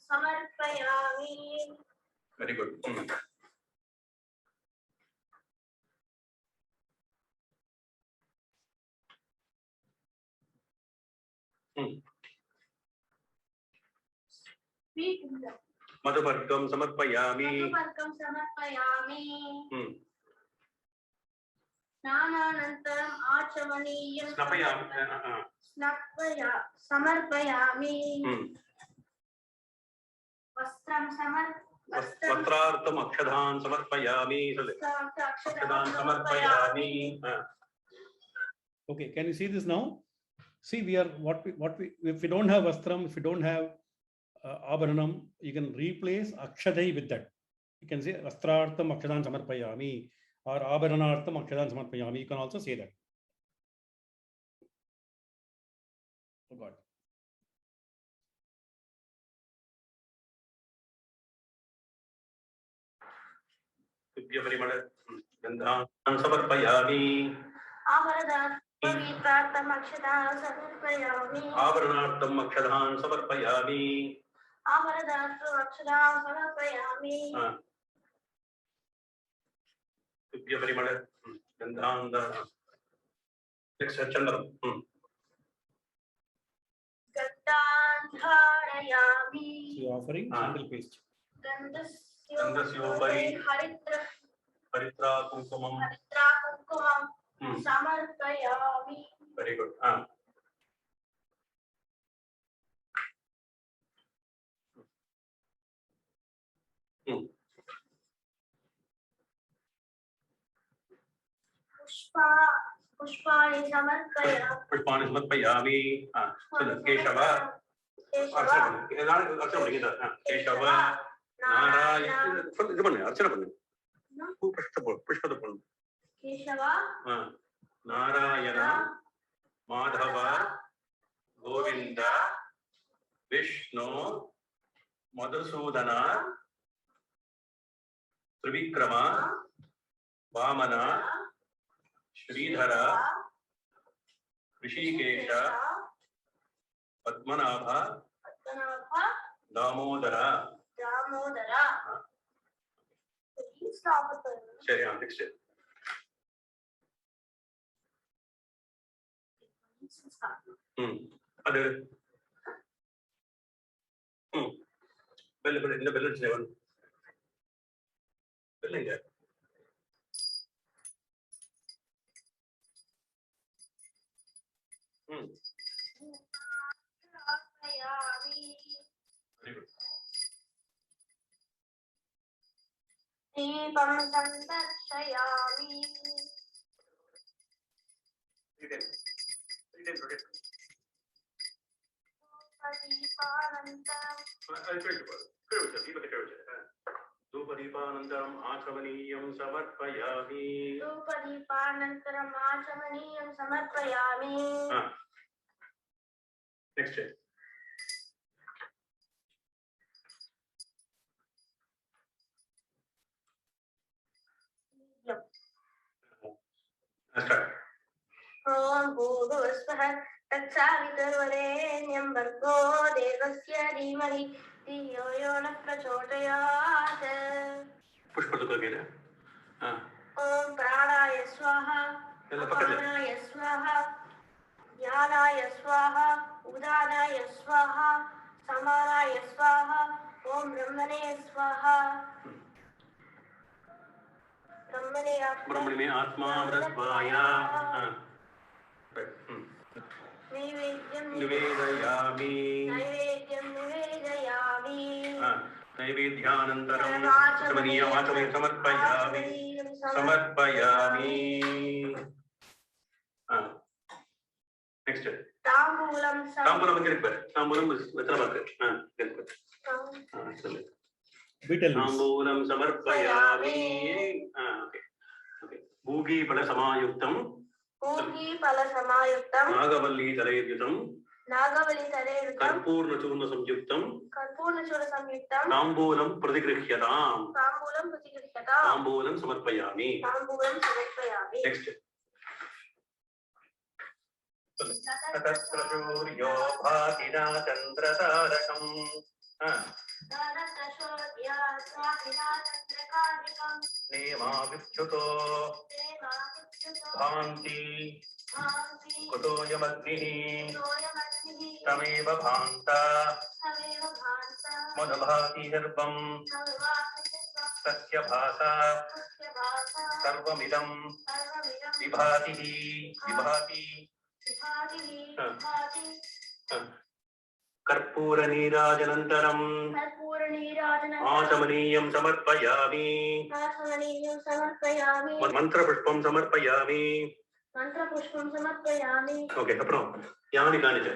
C: samarpayami
A: Very good. Madhubargam Samarpayami.
C: Madhubargam samarpayami Snananantaram achamaniyam samarpayami Vastram
A: Vastrartham Akshadhan Samarpayami. Akshadhan Samarpayami. Okay, can you see this now? See, we are what we if we don't have vastram, if we don't have abharanam, you can replace akshadai with that. You can say vastrartham akshadhan samarpayami or abharanartham akshadhan samarpayami. You can also say that. Oh God. Samarpayami.
C: Avaranaartam akshadhan samarpayami
A: Avaranaartam akshadhan samarpayami.
C: आभरदास्तु अक्षरां समर्पयामि
A: Divya Parimal गंधांध चंद्रम
C: गन्धान् धारयामि
A: offering candle paste
C: गन्धस्योपरि
A: हरिद्रा कुंकुमम
C: समर्पयामि
A: very good
C: पुष्पाणि
A: समर्पयामि केशव केशव नारायण இது பண்ணு அர்ச்சனை பண்ணு புஷ்பத்தை பண்ணு
C: केशव
A: नारायण माधव गोविंद विष्णु मधुसूदन त्रिविक्रम वामन श्रीधर ऋषिकेश पद्मनाभ दामोदर சரி நெக்ஸ்ட் அது பெல் பெல் இந்த பெல் அடிச்சு வந்து பெல்லுங்க
C: दीपं सन्दर्शयामि
A: धूपदीपानन्तरम् आचमनीयं समर्पयामि
C: धूपदीपानन्तरम् आचमनीयं समर्पयामि
A: नेक्स्ट
C: ॐ भूर्भुवस्वः तत्सवितुर्वरेण्यं भर्गो देवस्य धीमहि धियो यो नः प्रचोदयात्
A: पुष्पदुर्गेन
C: ॐ प्राणाय स्वाहा अपानाय स्वाहा ज्ञानाय स्वाहा उदानाय स्वाहा समानाय स्वाहा ॐ ब्रह्मणे स्वाहा
A: ब्रह्मणे आत्मा अमृतत्वाय निवेदयामि नैवेद्यानन्तरं आचमनीयं समर्पयामि नेक्स्ट
C: ताम्बूलं
A: इருக்கு தாம்பூலம் வெத்தலை பாக்கு சொல்லு ताम्बूलं समर्पयामि भूगीफलसमायुक्तं नागवल्लीतलैर्युतं कर्पूर्णचूर्णसंयुक्तं ताम्बूलं प्रतिगृह्यताम् ताम्बूलं समर्पयामि नेक्स्ट ततस्त्रसूर्यो भाति न चन्द्रतारकम् नेमाविच्युतो भान्ति कुतोऽयमग्निः तमेव भान्ता मधुभाति सर्वं तस्य भासा सर्वमिदं विभाति कर्पूरनीराजनन्तरं आचमनीयं समर्पयामि मन्त्रपुष्पं समर्पयामि ओके अப்புறம் यानि कानि च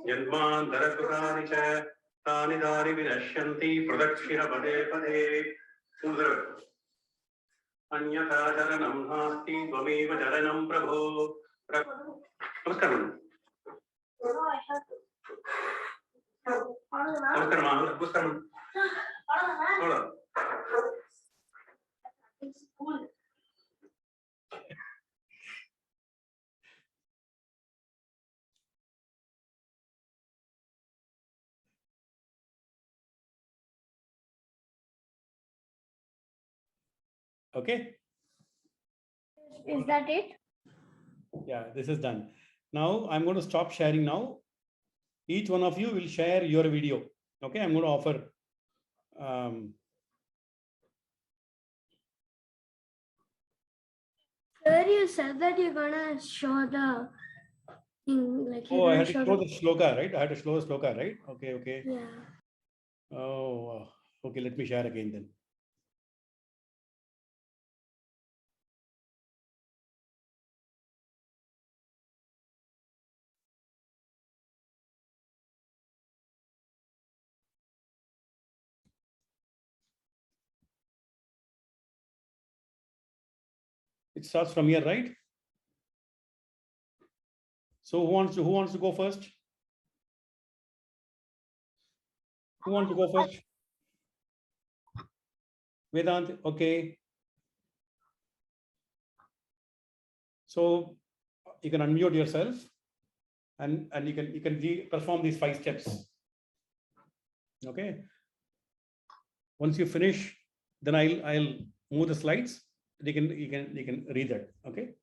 A: जन्मान्तरकृतानि च तानि तानि विनश्यन्ति प्रदक्षिणपदे पदे अन्यथा चरणं नास्ति त्वमेव चरणं प्रभो नमस्कारं नमस्कारं Okay.
E: Is that it?
A: Yeah, this is done. Now I'm going to stop sharing now. Each one of you will share your video. Okay, I'm going to offer.
E: Sir, you said that you're gonna show the thing, like you're
A: Oh, I
E: gonna
A: had to
E: show
A: show the shloka, right? I had to show the shloka, right? Okay, okay.
E: Yeah.
A: Oh, okay. Let me share again then. It starts from here, right? So who wants to go first? Who wants to go first? Vedant, okay. So you can unmute yourself and you can perform these 5 steps. Okay. Once you finish, then I'll move the slides. You can read that. Okay.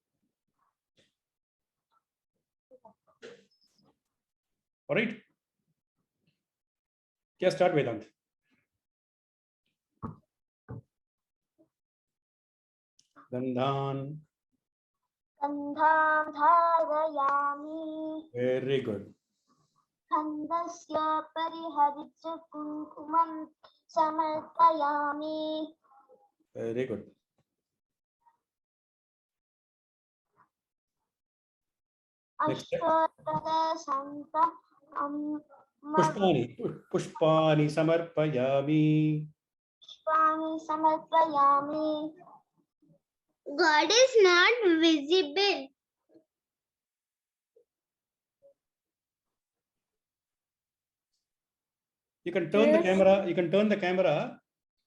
A: All right. Just start, Vedant. Gandhan.
B: Gandham dharayami.
A: Very good.
B: Khandasya pariharitra kunkumam samarpayami.
A: Very good. Next step.
B: Ashwatthana santa
A: Pushpani samarpayami.
B: Pushpani samarpayami. God is not visible.
A: You can turn the
E: Yes.
A: camera. You can turn the camera,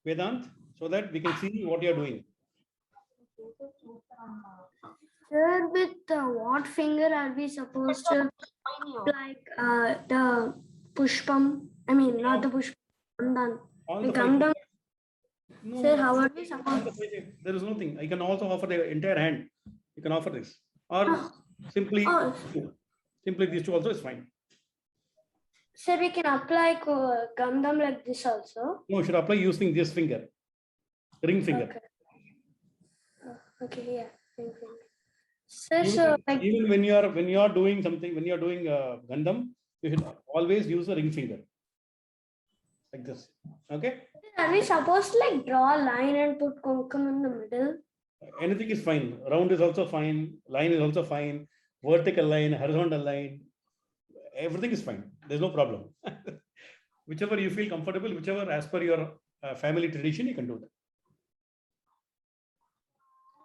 A: Vedant, so that we can see what you are doing.
E: Sir, with what finger are we supposed to like the pushpam? I mean, not the pushpam. Gandham.
A: All
E: The
A: the 5
E: gandham.
A: No,
E: Sir, how are we
A: all the
E: supposed?
A: 5 there is nothing. I can also offer the entire hand. You can offer this, or simply
E: Oh,
A: these two also is fine.
E: sir, we can apply gandham like this also.
A: No, you should apply using this finger, ring finger.
E: Okay. Okay, yeah. Ring finger. Sir, so like
A: Even when you are doing something, when you are doing gandham, you should always use the ring finger, like this. Okay.
E: are we supposed to like draw a line and put kumkum in the middle?
A: Anything is fine. Round is also fine. Line is also fine. Vertical line, horizontal line, everything is fine. There's no problem. Whichever you feel comfortable, whichever as per your family tradition, you can do that.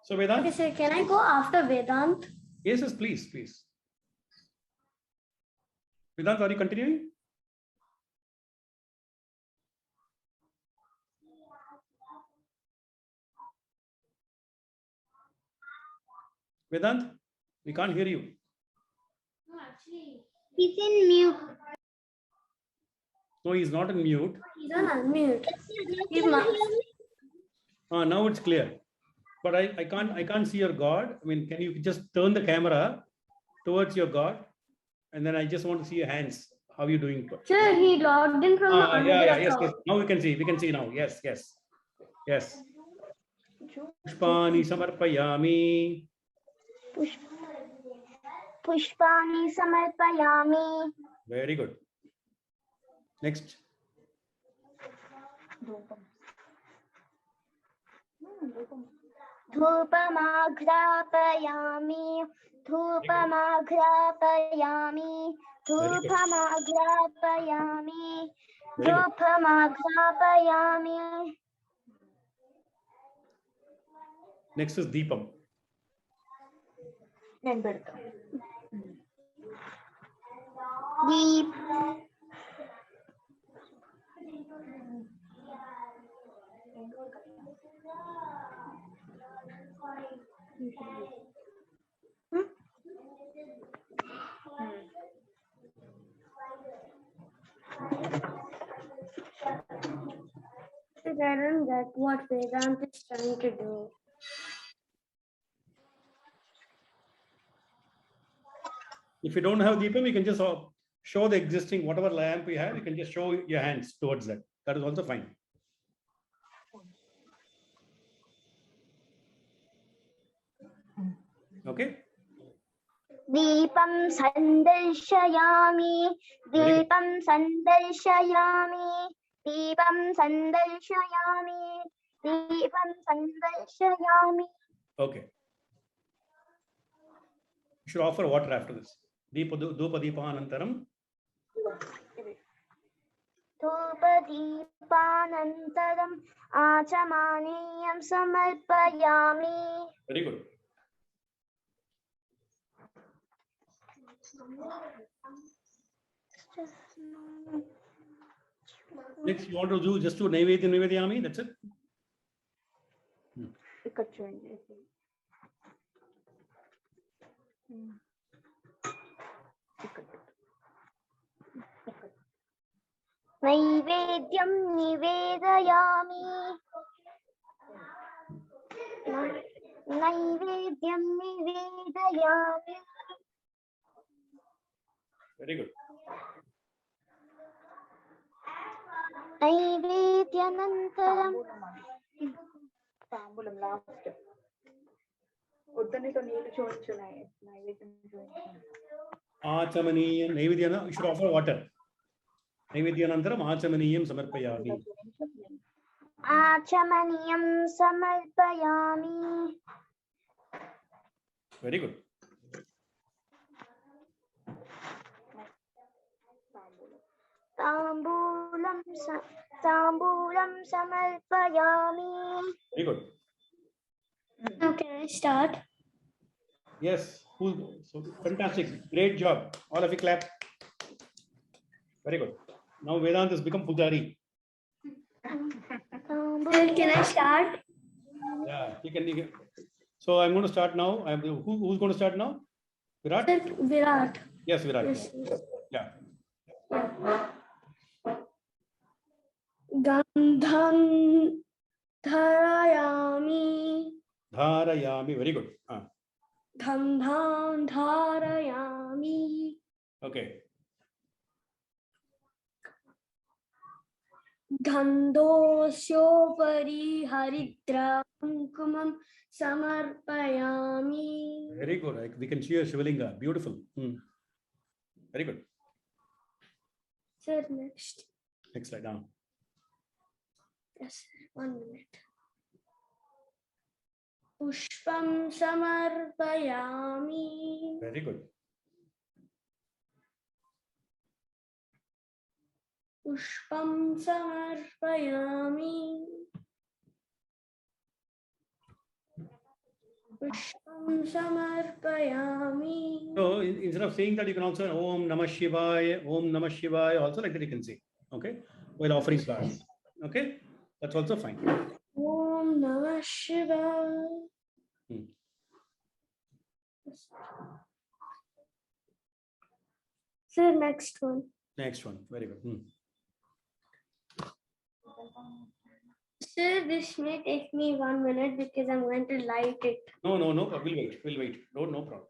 A: So Vedant.
E: Okay, sir, can I go after Vedant?
A: Yes, yes, please, please. Vedant, are you continuing? Vedant, we can't hear you.
E: No, actually,
B: He's in mute.
A: No, he's not in mute.
E: he's on unmute. He
B: Can
E: must.
B: you hear me?
A: Now it's clear. But I can't see your God. I mean, can you just turn the camera towards your God? And then I just want to see your hands. How are you doing?
E: Sir, he logged in from another
A: Yes, yes.
E: account.
A: Now we can see. We can see now. Yes, yes. Yes. Pushpani samarpayami.
B: Pushpani samarpayami.
A: Very good. Next.
B: Dhupamagrapayami. Dhupamagrapayami. Dhupamagrapayami.
A: Very good.
B: Dhupamagrapayami.
A: Next is Deepam.
B: Deep.
E: I don't get what Vedant is trying to do.
A: If you don't have Deepam, you can just show the existing, whatever lamp you have, you can just show your hands towards that. That is also fine. Okay.
B: दीपं सन्दर्शयामि दीपं सन्दर्शयामि दीपं सन्दर्शयामि दीपं सन्दर्शयामि.
A: Okay. You should offer water after this. Dhupa Deepanantaram.
B: धूपदीपानन्तरम् आचमनीयं समर्पयामि.
A: Very good. Next, you want to do just to Naivedyami, that's it.
D: ఇక్కడ చూడండి.
B: नैवेद्यं निवेदयामि नैवेद्यं निवेदयामि.
A: Very good.
B: नैवेद्यानन्तरं
D: తాంబూలం లాస్ట్. వద్దనితో నీళ్ళు చూడొచ్చు. నైవేద్యం చూడొచ్చు.
A: Achamaniyam Naivedyana, you should offer water. Naivedyanantaram Achamaniyam Samarpayami.
B: आचमनीयं समर्पयामि.
A: Very good.
B: ताम्बूलं समर्पयामि.
A: Very good.
E: Now can I start?
A: Yes. So fantastic. Great job. All of you clap. Very good. Now Vedant has become Pujari.
E: Sir, can I start?
A: Yeah, you can. So I'm going to start now. Who's going to start now? Virat?
E: Sir, Virat.
A: Yes, Virat.
E: Yes.
A: Yeah.
E: Gandhan dharayami.
A: Dharayami. Very good.
E: Gandhan dharayami.
A: Okay.
E: Gandhosyopari haridra kumkumam samarpayami.
A: Very good. We can see a Shivalinga. Beautiful. Very good.
E: Sir, next.
A: Next slide down.
E: Yes, sir. 1 minute. Pushpam samarpayami.
A: Very good.
E: Pushpam samarpayami. Pushpam samarpayami.
A: So instead of saying that, you can also Om Namah Shivaya, Om Namah Shivaya, also like that you can say. Okay. While offering flowers. Okay. That's also fine.
E: Om Namah Shivaya. Sir, next one.
A: Next one. Very good.
E: Sir, this may take me 1 minute because I'm going to light it.
A: No. We'll wait. No problem.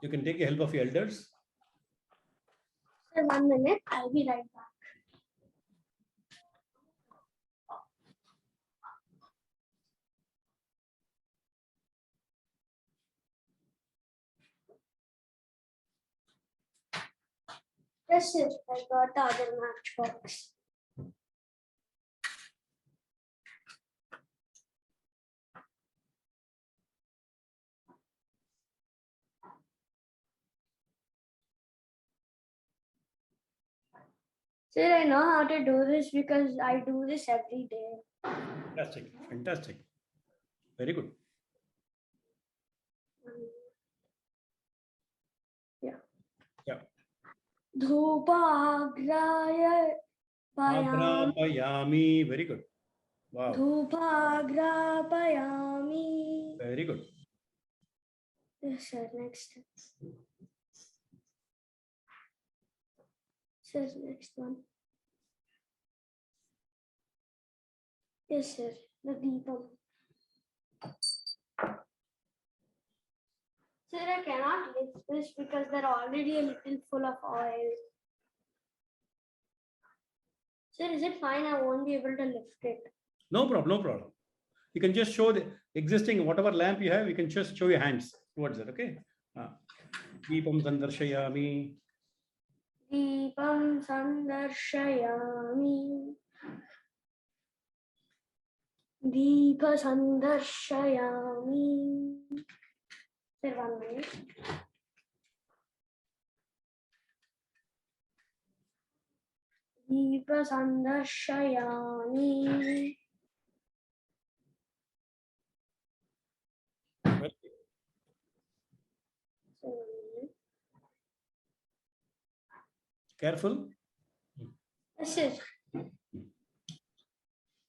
A: You can take the help of your elders.
E: Sir, 1 minute. I'll be right back. Yes, sir. I got the other matchbox. Sir, I know how to do this because I do this every day.
A: Fantastic. Very good.
E: Yeah.
A: Yeah.
E: Dhupagraya
A: Agrapayami. Very good. Wow.
E: Dhupagrapayami.
A: Very good.
E: Yes, sir. Next. Sir, next one. Yes, sir. The Deepam. Sir, I cannot lift this because they're already a little full of oil. Sir, is it fine? I won't be able to lift it.
A: No problem. No problem. You can just show the existing whatever lamp you have. You can just show your hands towards it. Okay. Deepam sandarshayami.
E: Deepam sandarshayami. Deepa sandarshayami. Sir, 1 minute. Deepa sandarshayami.
A: Careful.
E: Yes, sir.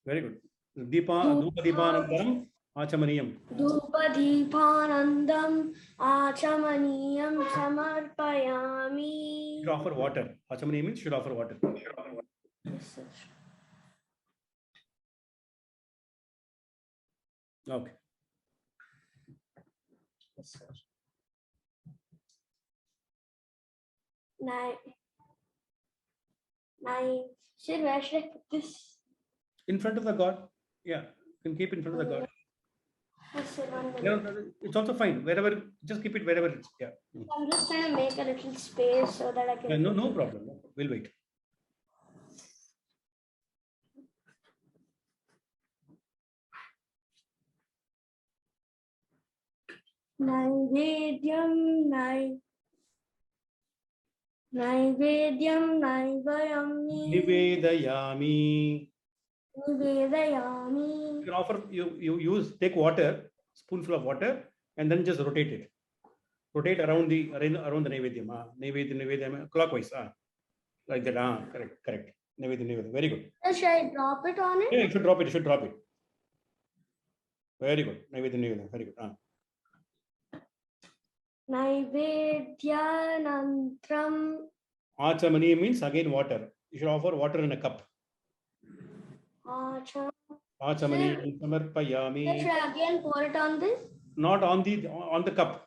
A: Very good. Dhupa Deepanandaram Achamaniyam.
E: Dhupadeepanandam achamaniyam samarpayami.
A: Should offer water. Achamaniyam means should offer water.
E: Yes, sir.
A: Okay.
E: Yes, sir. 9. Sir, where should I put this?
A: In front of the god. Yeah. You can keep in front of the god.
E: Yes, sir. 1 minute.
A: Yeah, it's also fine. Wherever, just keep it wherever it's. Yeah.
E: I'm just trying to make a little space so that I can.
A: Yeah, no problem. No, we'll wait.
E: Naivedyam naivayami.
A: Nivedayami.
E: Nivedayami.
A: You can offer, you take water, spoonful of water, and then just rotate it. Rotate around the Naivedyam. Naivedyam, clockwise. Like that. Correct. Naivedyam. Very good.
E: Should I drop it on it?
A: Yeah, you should drop it. Very good. Naivedyam. Very good.
E: Naivedyanantram.
A: Achamani means again water. You should offer water in a cup. Achamani samarpayami.
E: Should I again pour it on this?
A: Not on the cup.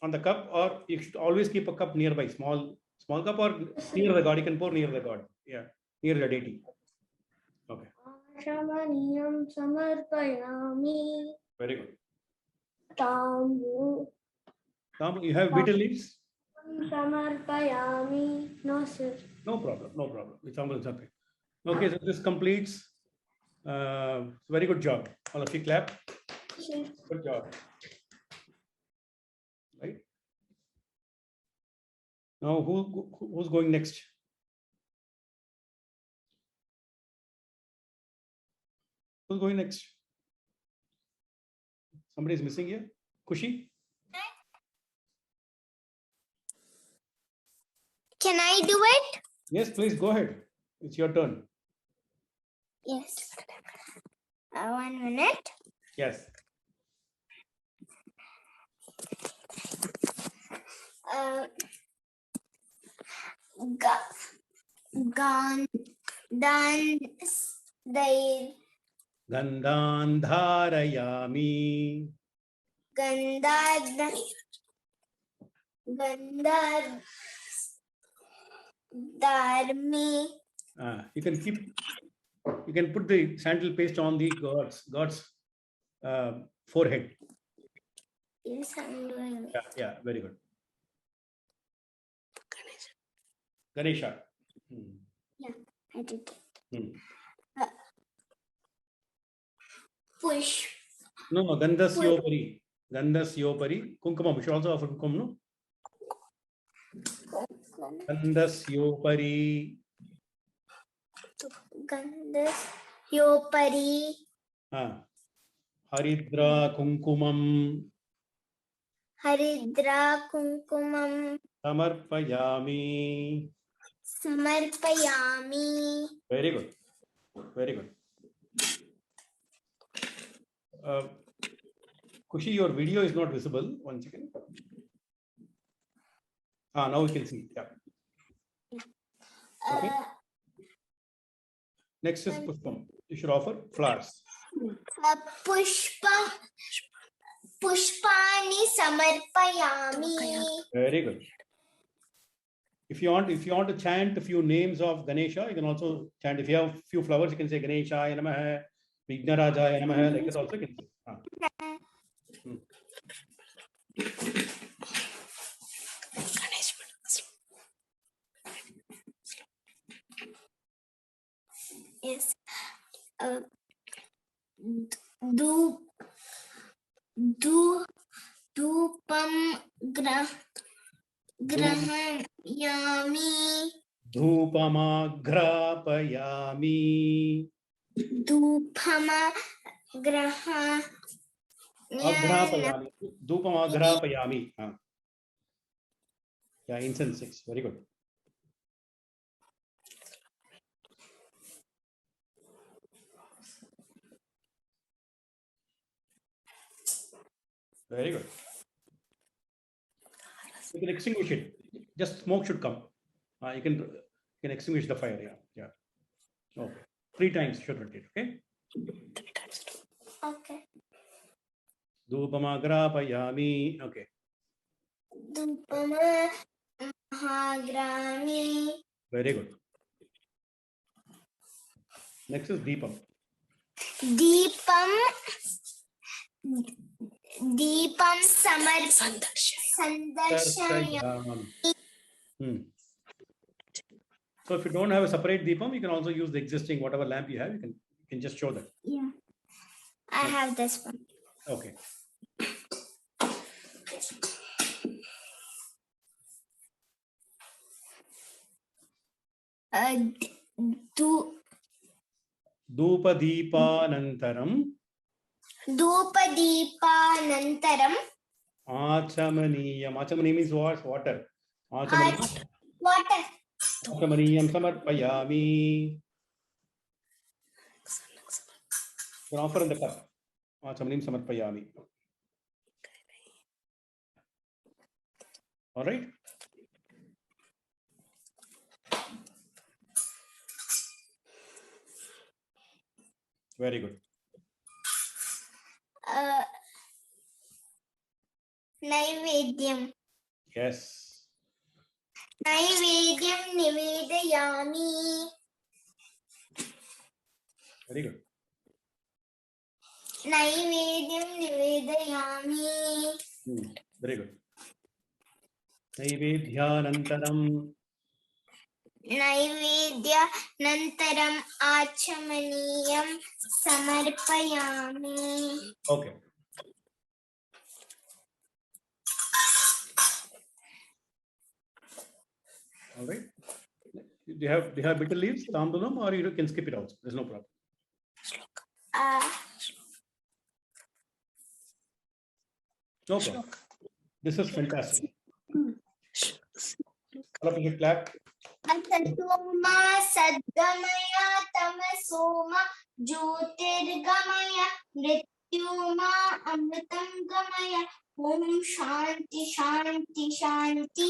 A: On the cup, or you should always keep a cup nearby. Small cup or near the god. You can pour near the god. Yeah, near the deity. Okay.
E: Achamaniyam samarpayami.
A: Very good.
E: Tambu.
A: You have betel leaves?
E: Samarpayami. No, sir.
A: No problem. It's something. Okay, so this completes. Very good job. All of you clap. Good job. Right. Now, who's going next? Who's going next? Somebody is missing here. Kushi?
B: Can I do it?
A: Yes, please go ahead. It's your turn.
B: Yes. 1 minute.
A: Yes. Gandhandharayami.
B: Dharmi.
A: You can put the sandal paste on the god's forehead.
B: Yes, I'm doing it.
A: Yeah, very good. Ganesha.
B: I did it. Push.
A: No, Gandasyopari. Kumkumam. We should also offer kumkum, no? Gandasyopari.
B: Yopari.
A: Haridra kumkumam.
B: Haridra kumkumam.
A: Samarpayami.
B: Samarpayami.
A: Very good. Very good. Kushi, your video is not visible. 1 second. Now we can see. Yeah. Okay. Next is Pushpam. You should offer flowers.
B: Pushpani samarpayami.
A: Very good. If you want to chant a few names of Ganesha, you can also chant. If you have few flowers, you can say Ganeshaya Namaha, Vighnarajaya Namaha, like that also you can say.
B: Yes. Dupam grahayami.
A: Dhupamagrapayami.
B: Dupama
A: Agrapayami. Dhupamagrapayami. Yeah, incense 6. Very good. Very good. You can extinguish it. Just smoke should come. You can extinguish the fire. Yeah. Okay. 3 times should rotate. Okay.
B: 3 times. Okay.
A: Dhupamagrapayami. Okay.
B: Dhupamagrami.
A: Very good. Next is Deepam.
B: Deepam sandarshayami.
A: So if you don't have a separate Deepam, you can also use the existing whatever lamp you have. You can just show that.
B: Yeah. I have this one.
A: Okay. Dhupadipanantaram. Achamaniyam. Achamaniyam means what? Water.
B: Water.
A: Achamaniyam samarpayami. You can offer in the cup. Achamaniyam samarpayami. All right. Very good.
B: Naivedyam.
A: Yes.
B: Naivedyam nivedayami.
A: Very good.
B: Naivedyam nivedayami.
A: Very good. Naivedhyanantaram.
B: Naivedya nantaram achamaniyam samarpayami.
A: Okay. All right. Do you have bitter leaves, tambulam, or you can skip it also? There's no problem. No problem. This is fantastic. All of you clap.
B: Asatoma sadgamaya tamasoma jyotirgamaya mrityuma amritam gamaya om shanti shanti shanti.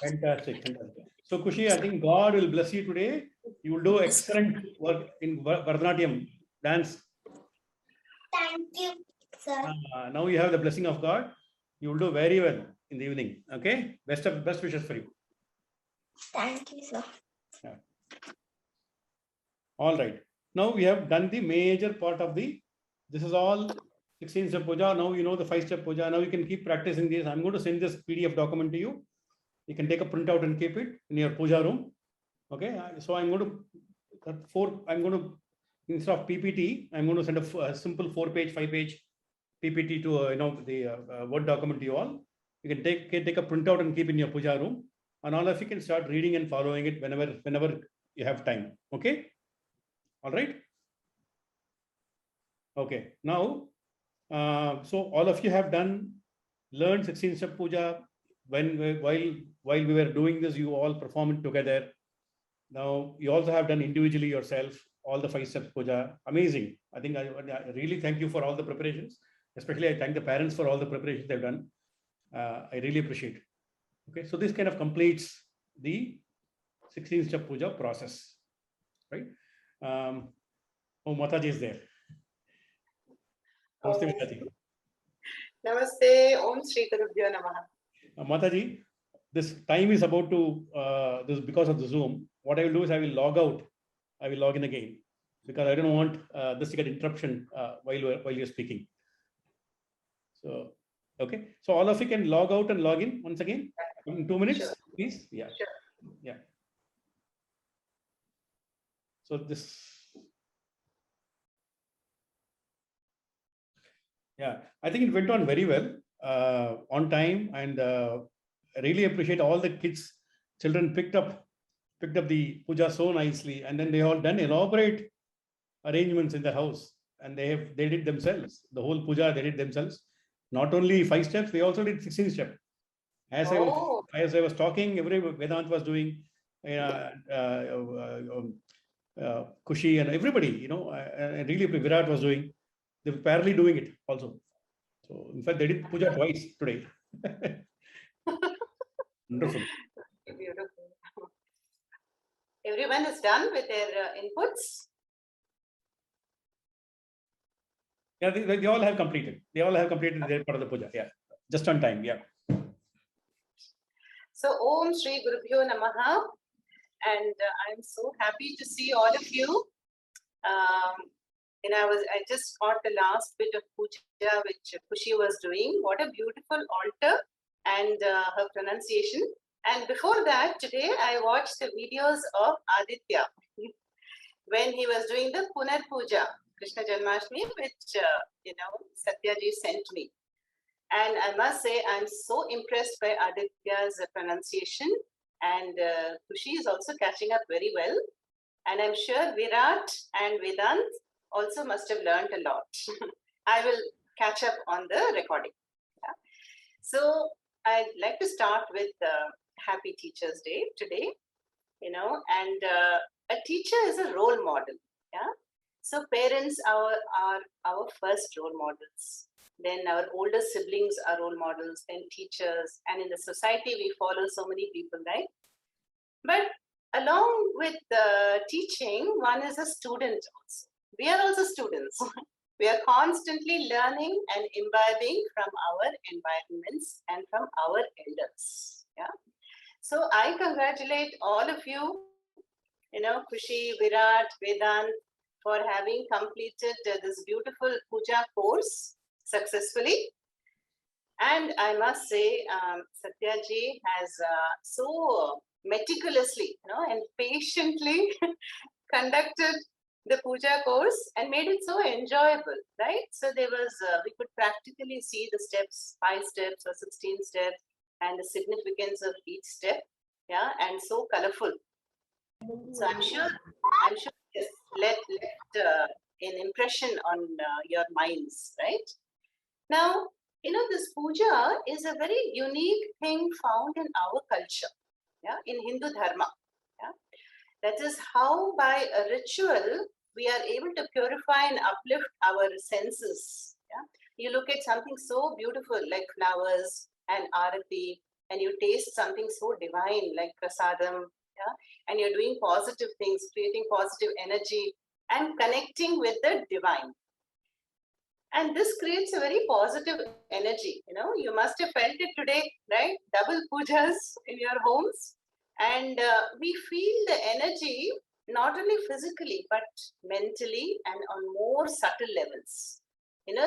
A: Fantastic. So Kushi, I think God will bless you today. You will do excellent work in Bharatanatyam dance.
B: Thank you, sir.
A: Now you have the blessing of God. You will do very well in the evening. Okay. Best wishes for you.
B: Thank you, sir.
A: Yeah. All right. Now we have done the major part of the. This is all 16 step puja. Now you know the 5-step puja. Now you can keep practicing this. I'm going to send this PDF document to you. You can take a printout and keep it in your puja room. Okay. So I'm going to instead of PPT, I'm going to send a simple 4-page, 5-page PPT to the Word document to you all. You can take a printout and keep in your puja room, and all of you can start reading and following it whenever you have time. Okay. All right. Okay. Now, so all of you have learned 16-step puja. While we were doing this, you all perform it together. Now you also have done individually yourself all the 5 steps puja. Amazing. I think I really thank you for all the preparations. Especially I thank the parents for all the preparations they've done. I really appreciate. Okay, so this kind of completes the 16-step puja process, right? Oh, Mataji is there. Namaste, Mataji.
F: Namaste, Om Shri Gurubhyo Namaha.
A: Mataji, this time is about to, this because of the Zoom. What I will do is I will log out. I will log in again because I don't want this to get interruption while you're speaking. So, okay. So all of you can log out and log in once again in 2 minutes,
F: Sure.
A: please. Yeah.
F: Sure.
A: Yeah. So this. Yeah, I think it went on very well, on time, and I really appreciate all the kids, children picked up the puja so nicely, and then they all done elaborate arrangements in the house, and they did themselves the whole puja. They did themselves. Not only 5 steps, they also did 16 steps. As I was talking, every Vedant was doing, Kushi and everybody, really Virat was doing. They were parallelly doing it also. So in fact, they did puja twice today. Wonderful.
F: Beautiful. Everyone is done with their inputs.
A: Yeah, they all have completed. They all have completed their part of the puja. Yeah, just on time. Yeah.
F: So Om Shri Gurubhyo Namaha, and I'm so happy to see all of you. I just got the last bit of puja which Kushi was doing. What a beautiful altar and her pronunciation. And before that, today I watched the videos of Aditya when he was doing the Punar Puja, Krishna Janmashtami, which Satyaji sent me. And I must say, I'm so impressed by Aditya's pronunciation, and Kushi is also catching up very well. And I'm sure Virat and Vedant also must have learned a lot. I will catch up on the recording. Yeah. So I'd like to start with Happy Teachers Day today, and a teacher is a role model. Yeah. So parents are our first role models. Then our older siblings are role models, then teachers, and in the society we follow so many people, right? But along with the teaching, one is a student also. We are also students. We are constantly learning and imbibing from our environments and from our elders. Yeah. So I congratulate all of you, Kushi, Virat, Vedant, for having completed this beautiful puja course successfully. And I must say, Satyaji has so meticulously, and patiently conducted the puja course and made it so enjoyable, right? So there was, we could practically see the steps, 5 steps or 16 steps, and the significance of each step, yeah, and so colorful. So I'm sure this left an impression on your minds, right? Now, this puja is a very unique thing found in our culture, yeah, in Hindu Dharma. Yeah? That is how by a ritual, we are able to purify and uplift our senses. Yeah? You look at something so beautiful like flowers and arati, and you taste something so divine like prasadam, yeah? And you're doing positive things, creating positive energy and connecting with the divine. And this creates a very positive energy. You must have felt it today, right? Double pujas in your homes. And we feel the energy not only physically, but mentally and on more subtle levels.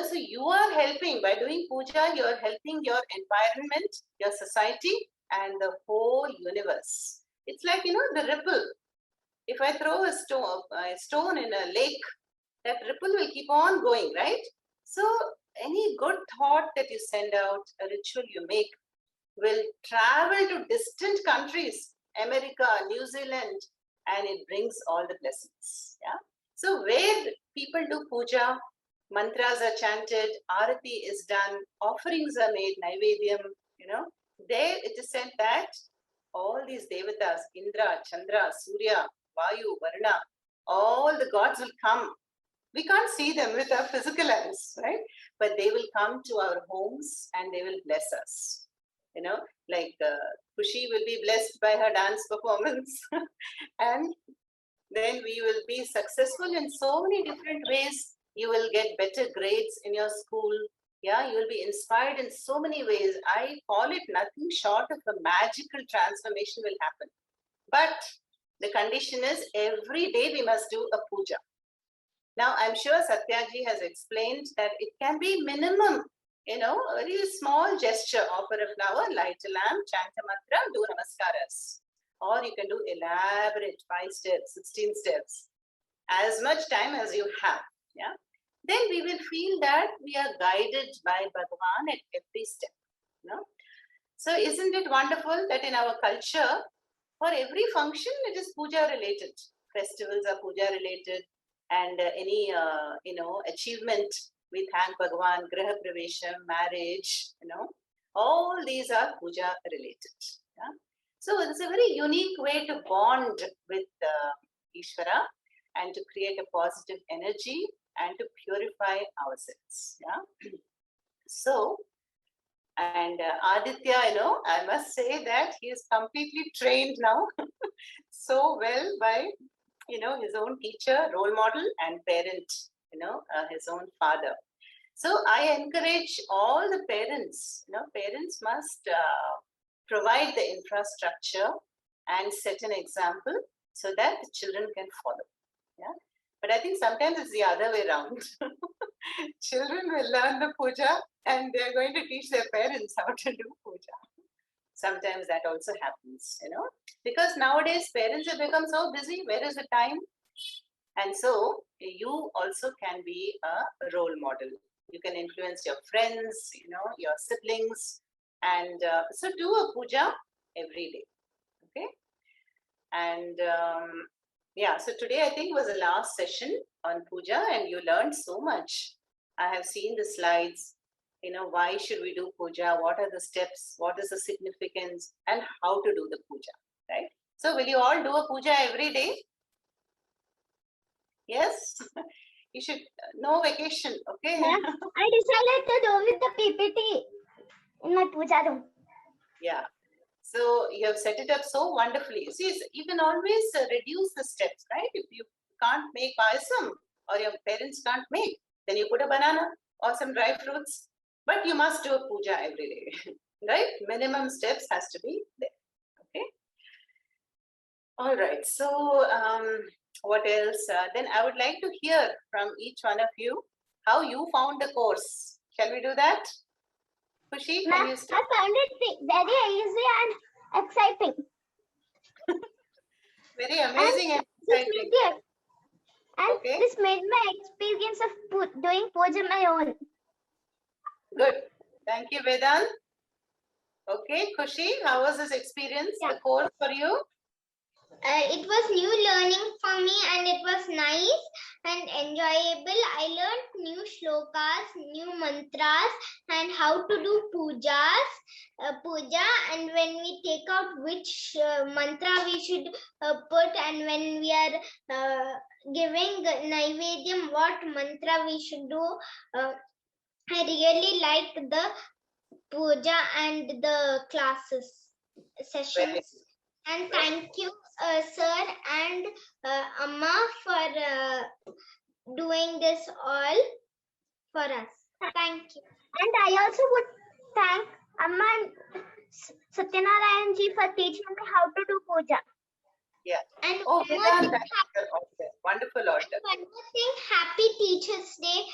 F: So you are helping, by doing puja, you're helping your environment, your society, and the whole universe. It's like, the ripple. If I throw a stone in a lake, that ripple will keep on going, right? So any good thought that you send out, a ritual you make, will travel to distant countries, America, New Zealand, and it brings all the blessings. Yeah. So where people do puja, mantras are chanted, arati is done, offerings are made, naivedyam, there it is said that all these devatas, Indra, Chandra, Surya, Vayu, Varuna, all the gods will come. We can't see them with our physical eyes, right? But they will come to our homes and they will bless us. You know, like Kushi will be blessed by her dance performance, and then we will be successful in so many different ways. You will get better grades in your school. Yeah, you will be inspired in so many ways. I call it nothing short of a magical transformation will happen. But the condition is every day we must do a puja. Now, I'm sure Satyaji has explained that it can be minimum, a very small gesture, offer a flower, light a lamp, chant a mantra, do namaskaras. Or you can do elaborate 5 steps, 16 steps, as much time as you have. Yeah. Then we will feel that we are guided by Bhagavan at every step. So isn't it wonderful that in our culture, for every function, it is puja related. Festivals are puja related, and any achievement, we thank Bhagavan, Graha Pravesham, marriage, all these are puja related. Yeah? So it's a very unique way to bond with Ishvara and to create a positive energy and to purify ourselves. Yeah. So, and Aditya, I must say that he is completely trained now so well by, his own teacher, role model, and parent, his own father. So I encourage all the parents, parents must provide the infrastructure and set an example so that the children can follow. Yeah. But I think sometimes it's the other way around. Children will learn the puja and they're going to teach their parents how to do puja. Sometimes that also happens, because nowadays parents have become so busy. Where is the time? And so you also can be a role model. You can influence your friends, your siblings, and so do a puja every day. Okay. And yeah, so today I think was the last session on puja, and you learned so much. I have seen the slides. Why should we do puja? What are the steps? What is the significance? And how to do the puja, right? So will you all do a puja every day? Yes? You should, no vacation, okay?
B: Ma'am, I decided to do with the PPT in my puja room.
F: Yeah. So you have set it up so wonderfully. See, you can always reduce the steps, right? If you can't make payasam or your parents can't make, then you put a banana or some dry fruits. But you must do a puja every day, right? Minimum steps has to be there. Okay. All right. So what else? Then I would like to hear from each one of you how you found the course. Shall we do that? Kushi, can you start?
B: I found it very easy and exciting.
F: Very amazing and exciting.
B: And
F: Okay.
B: this made my experience of doing puja my own.
F: Good. Thank you, Vedant. Okay, Kushi, how was this experience, the course for you?
B: It was new learning for me and it was nice and enjoyable. I learned new shlokas, new mantras and how to do puja, and when we take out which mantra we should put, and when we are giving naivedyam, what mantra we should do. I really liked the puja and the classes sessions. And thank you, sir and Amma, for doing this all for us. Thank you. And I also would thank Amma and Satyanarayan ji for teaching me how to do puja.
F: Yeah.
B: And
F: Vedant, wonderful order.
B: One more thing, happy Teachers' Day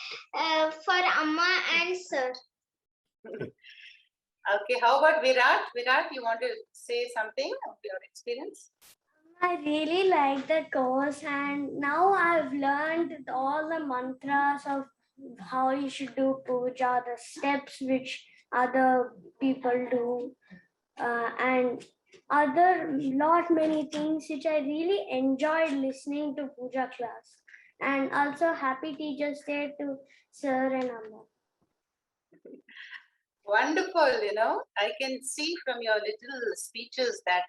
B: for Amma and sir.
F: Okay, how about Virat? Virat, you want to say something of your experience?
E: I really like the course, and now I've learned all the mantras of how you should do puja, the steps which other people do, and other many things which I really enjoyed listening to puja class. And also happy Teachers' Day to Sir and Amma.
F: Wonderful, I can see from your little speeches that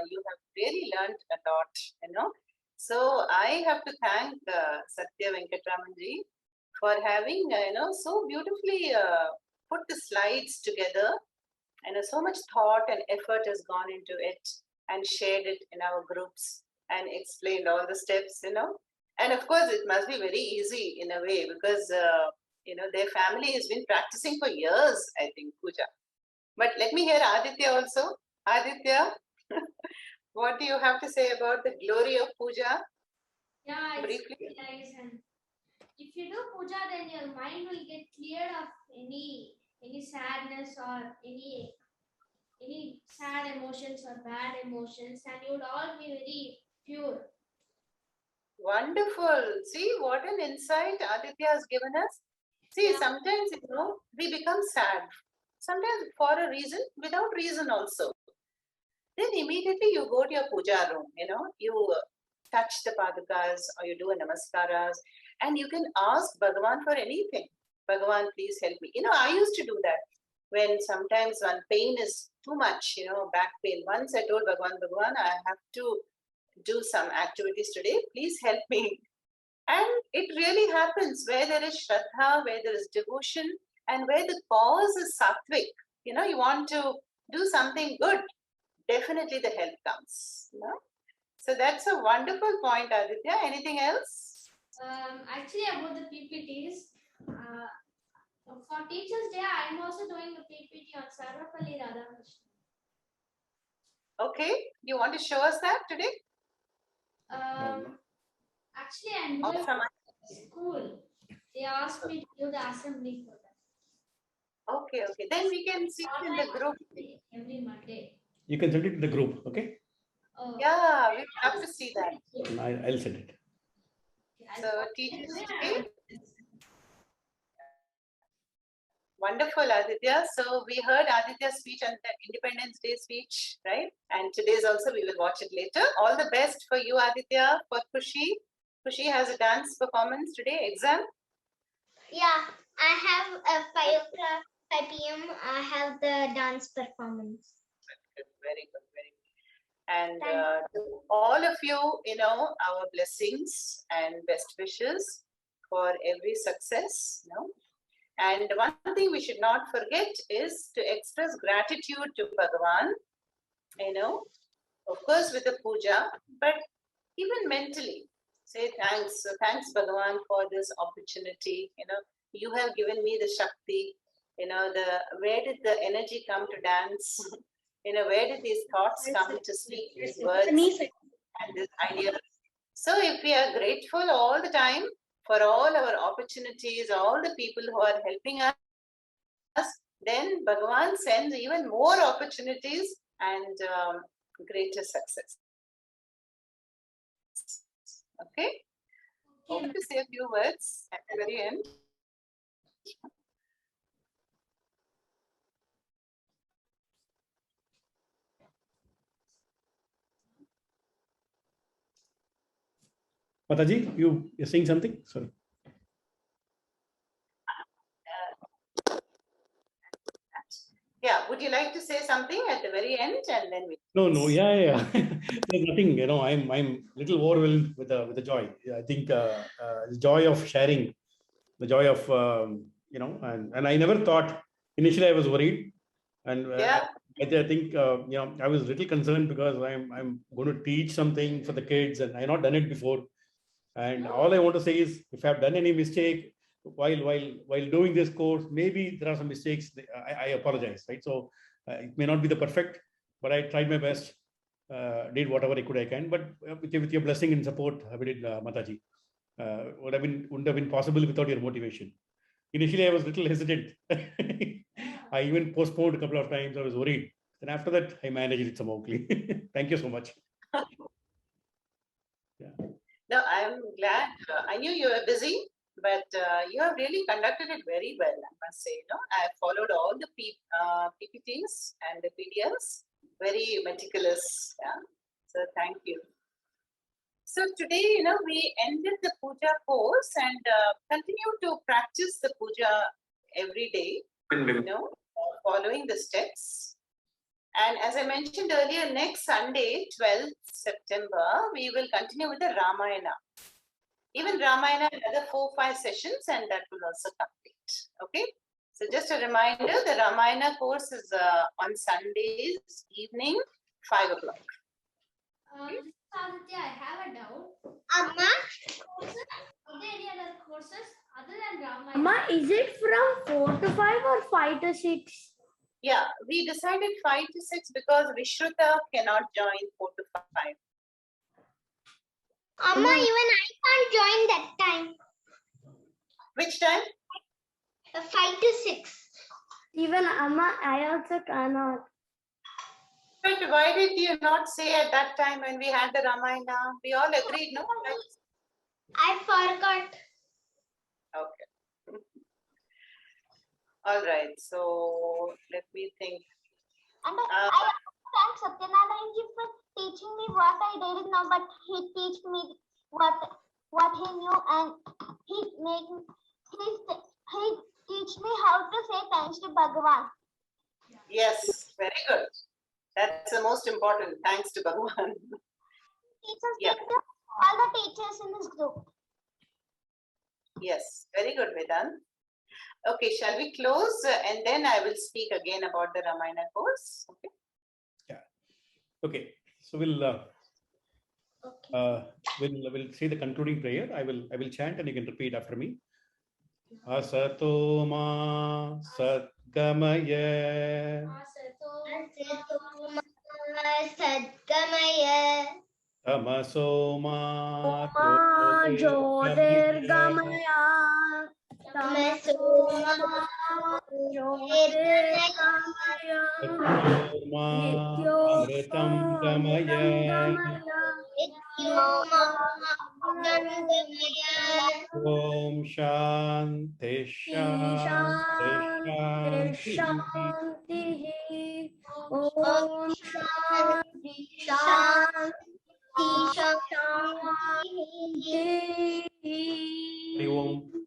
F: you have really learned a lot. So I have to thank Satya Venkatramanji for having, so beautifully put the slides together. So much thought and effort has gone into it and shared it in our groups and explained all the steps. And of course, it must be very easy in a way because, their family has been practicing for years, I think, Puja. But let me hear Aditya also. Aditya, what do you have to say about the glory of Puja?
E: Yeah, it's
F: Briefly.
E: really nice. And if you do puja, then your mind will get cleared of any sadness or any sad emotions or bad emotions, and you would all be very pure.
F: Wonderful. See what an insight Aditya has given us. See,
E: Yeah.
F: sometimes, we become sad. Sometimes for a reason, without reason also. Then immediately you go to your puja room, you touch the padukas or you do a namaskaras and you can ask Bhagavan for anything. Bhagavan, please help me. I used to do that when sometimes one pain is too much, back pain. Once I told Bhagavan, I have to do some activities today. Please help me. And it really happens where there is Shraddha, where there is devotion, and where the cause is sattvic. You want to do something good, definitely the help comes. So that's a wonderful point, Aditya. Anything else?
E: Actually, about the PPTs, for Teachers' Day, I'm also doing the PPT on Sarvapalli Radhakrishnan.
F: Okay, you want to show us that today?
E: Actually, I'm
F: Or
E: doing
F: some-
E: school. They asked me to do the assembly for them.
F: Okay. Then we can see it in the group.
E: Every Monday.
A: You can send it to the group, okay?
E: Oh.
F: Yeah, we have to see that.
A: I'll send it.
F: So Teachers' Day. Wonderful, Aditya. So we heard Aditya's speech on the Independence Day speech, right? And today's also, we will watch it later. All the best for you, Aditya, for Khushi. Khushi has a dance performance today, exam.
B: Yeah, I have a 5 o'clock, 5 p.m. I have the dance performance.
F: Very good. And to all of you, our blessings and best wishes for every success. And one thing we should not forget is to express gratitude to Bhagavan, of course with a puja, but even mentally say thanks. So thanks Bhagavan for this opportunity. You have given me the Shakti, where did the energy come to dance? Where did these thoughts come to speak these words and this idea? So if we are grateful all the time for all our opportunities, all the people who are helping us, then Bhagavan sends even more opportunities and greater success. Okay? Hope to say a few words at the very end.
A: Mataji, you're saying something? Sorry.
F: Yeah, would you like to say something at the very end and then we?
A: No. Yeah. There's nothing. I'm little overwhelmed with the joy. I think the joy of sharing, the joy of and I never thought. Initially, I was worried, and I think I was little concerned because I'm going to teach something for the kids, and I've not done it before. And all I want to say is, if I've done any mistake while doing this course, maybe there are some mistakes. I apologize, right? So it may not be the perfect, but I tried my best, did whatever I can. But with your blessing and support, I did, Mataji. Wouldn't have been possible without your motivation. Initially, I was a little hesitant. I even postponed a couple of times. I was worried. And after that, I managed it somehow. Thank you so much. Yeah.
F: No, I'm glad. I knew you were busy, but you have really conducted it very well, I must say. I followed all the PPTs and the PDFs, very meticulous. Yeah. So thank you. So today, we ended the puja course and continue to practice the puja every day, following the steps. And as I mentioned earlier, next Sunday, 12th September, we will continue with the Ramayana. Even Ramayana, another 4-5 sessions, and that will also complete. Okay. So just a reminder, the Ramayana course is on Sundays evening, 5 o'clock.
G: Aditya, I have a doubt.
B: Amma,
G: Are there any other courses other than Ramayana?
E: Amma, is it from 4 to 5 or 5 to 6?
F: Yeah, we decided 5 to 6 because Vishruta cannot join 4 to 5.
B: Amma, even I can't join that time.
F: Which time?
B: 5 to 6.
E: Even Amma, I also cannot.
F: But why did you not say at that time when we had the Ramayana? We all agreed, no?
B: I forgot.
F: Okay. All right. So let me think.
B: And I thank Satyanarayan ji for teaching me what I didn't know, but he teach me what he knew, and he teach me how to say thanks to Bhagavan.
F: Yes, very good. That's the most important. Thanks to Bhagavan.
B: Teachers
F: Yeah.
B: to all the teachers in this group.
F: Yes, very good, Vedant. Okay, shall we close and then I will speak again about the Ramayana course. Okay.
A: Okay, so we'll say the concluding prayer. I will chant and you can repeat after me. Asato ma satgamaya.
B: Sadgamaya.
A: Tamaso ma
E: Jyotirgamaya.
A: Amritam gamaya. Om Shanti Shanti Shanti.
E: Om Shanti Shanti Shanti.
A: Hari Om.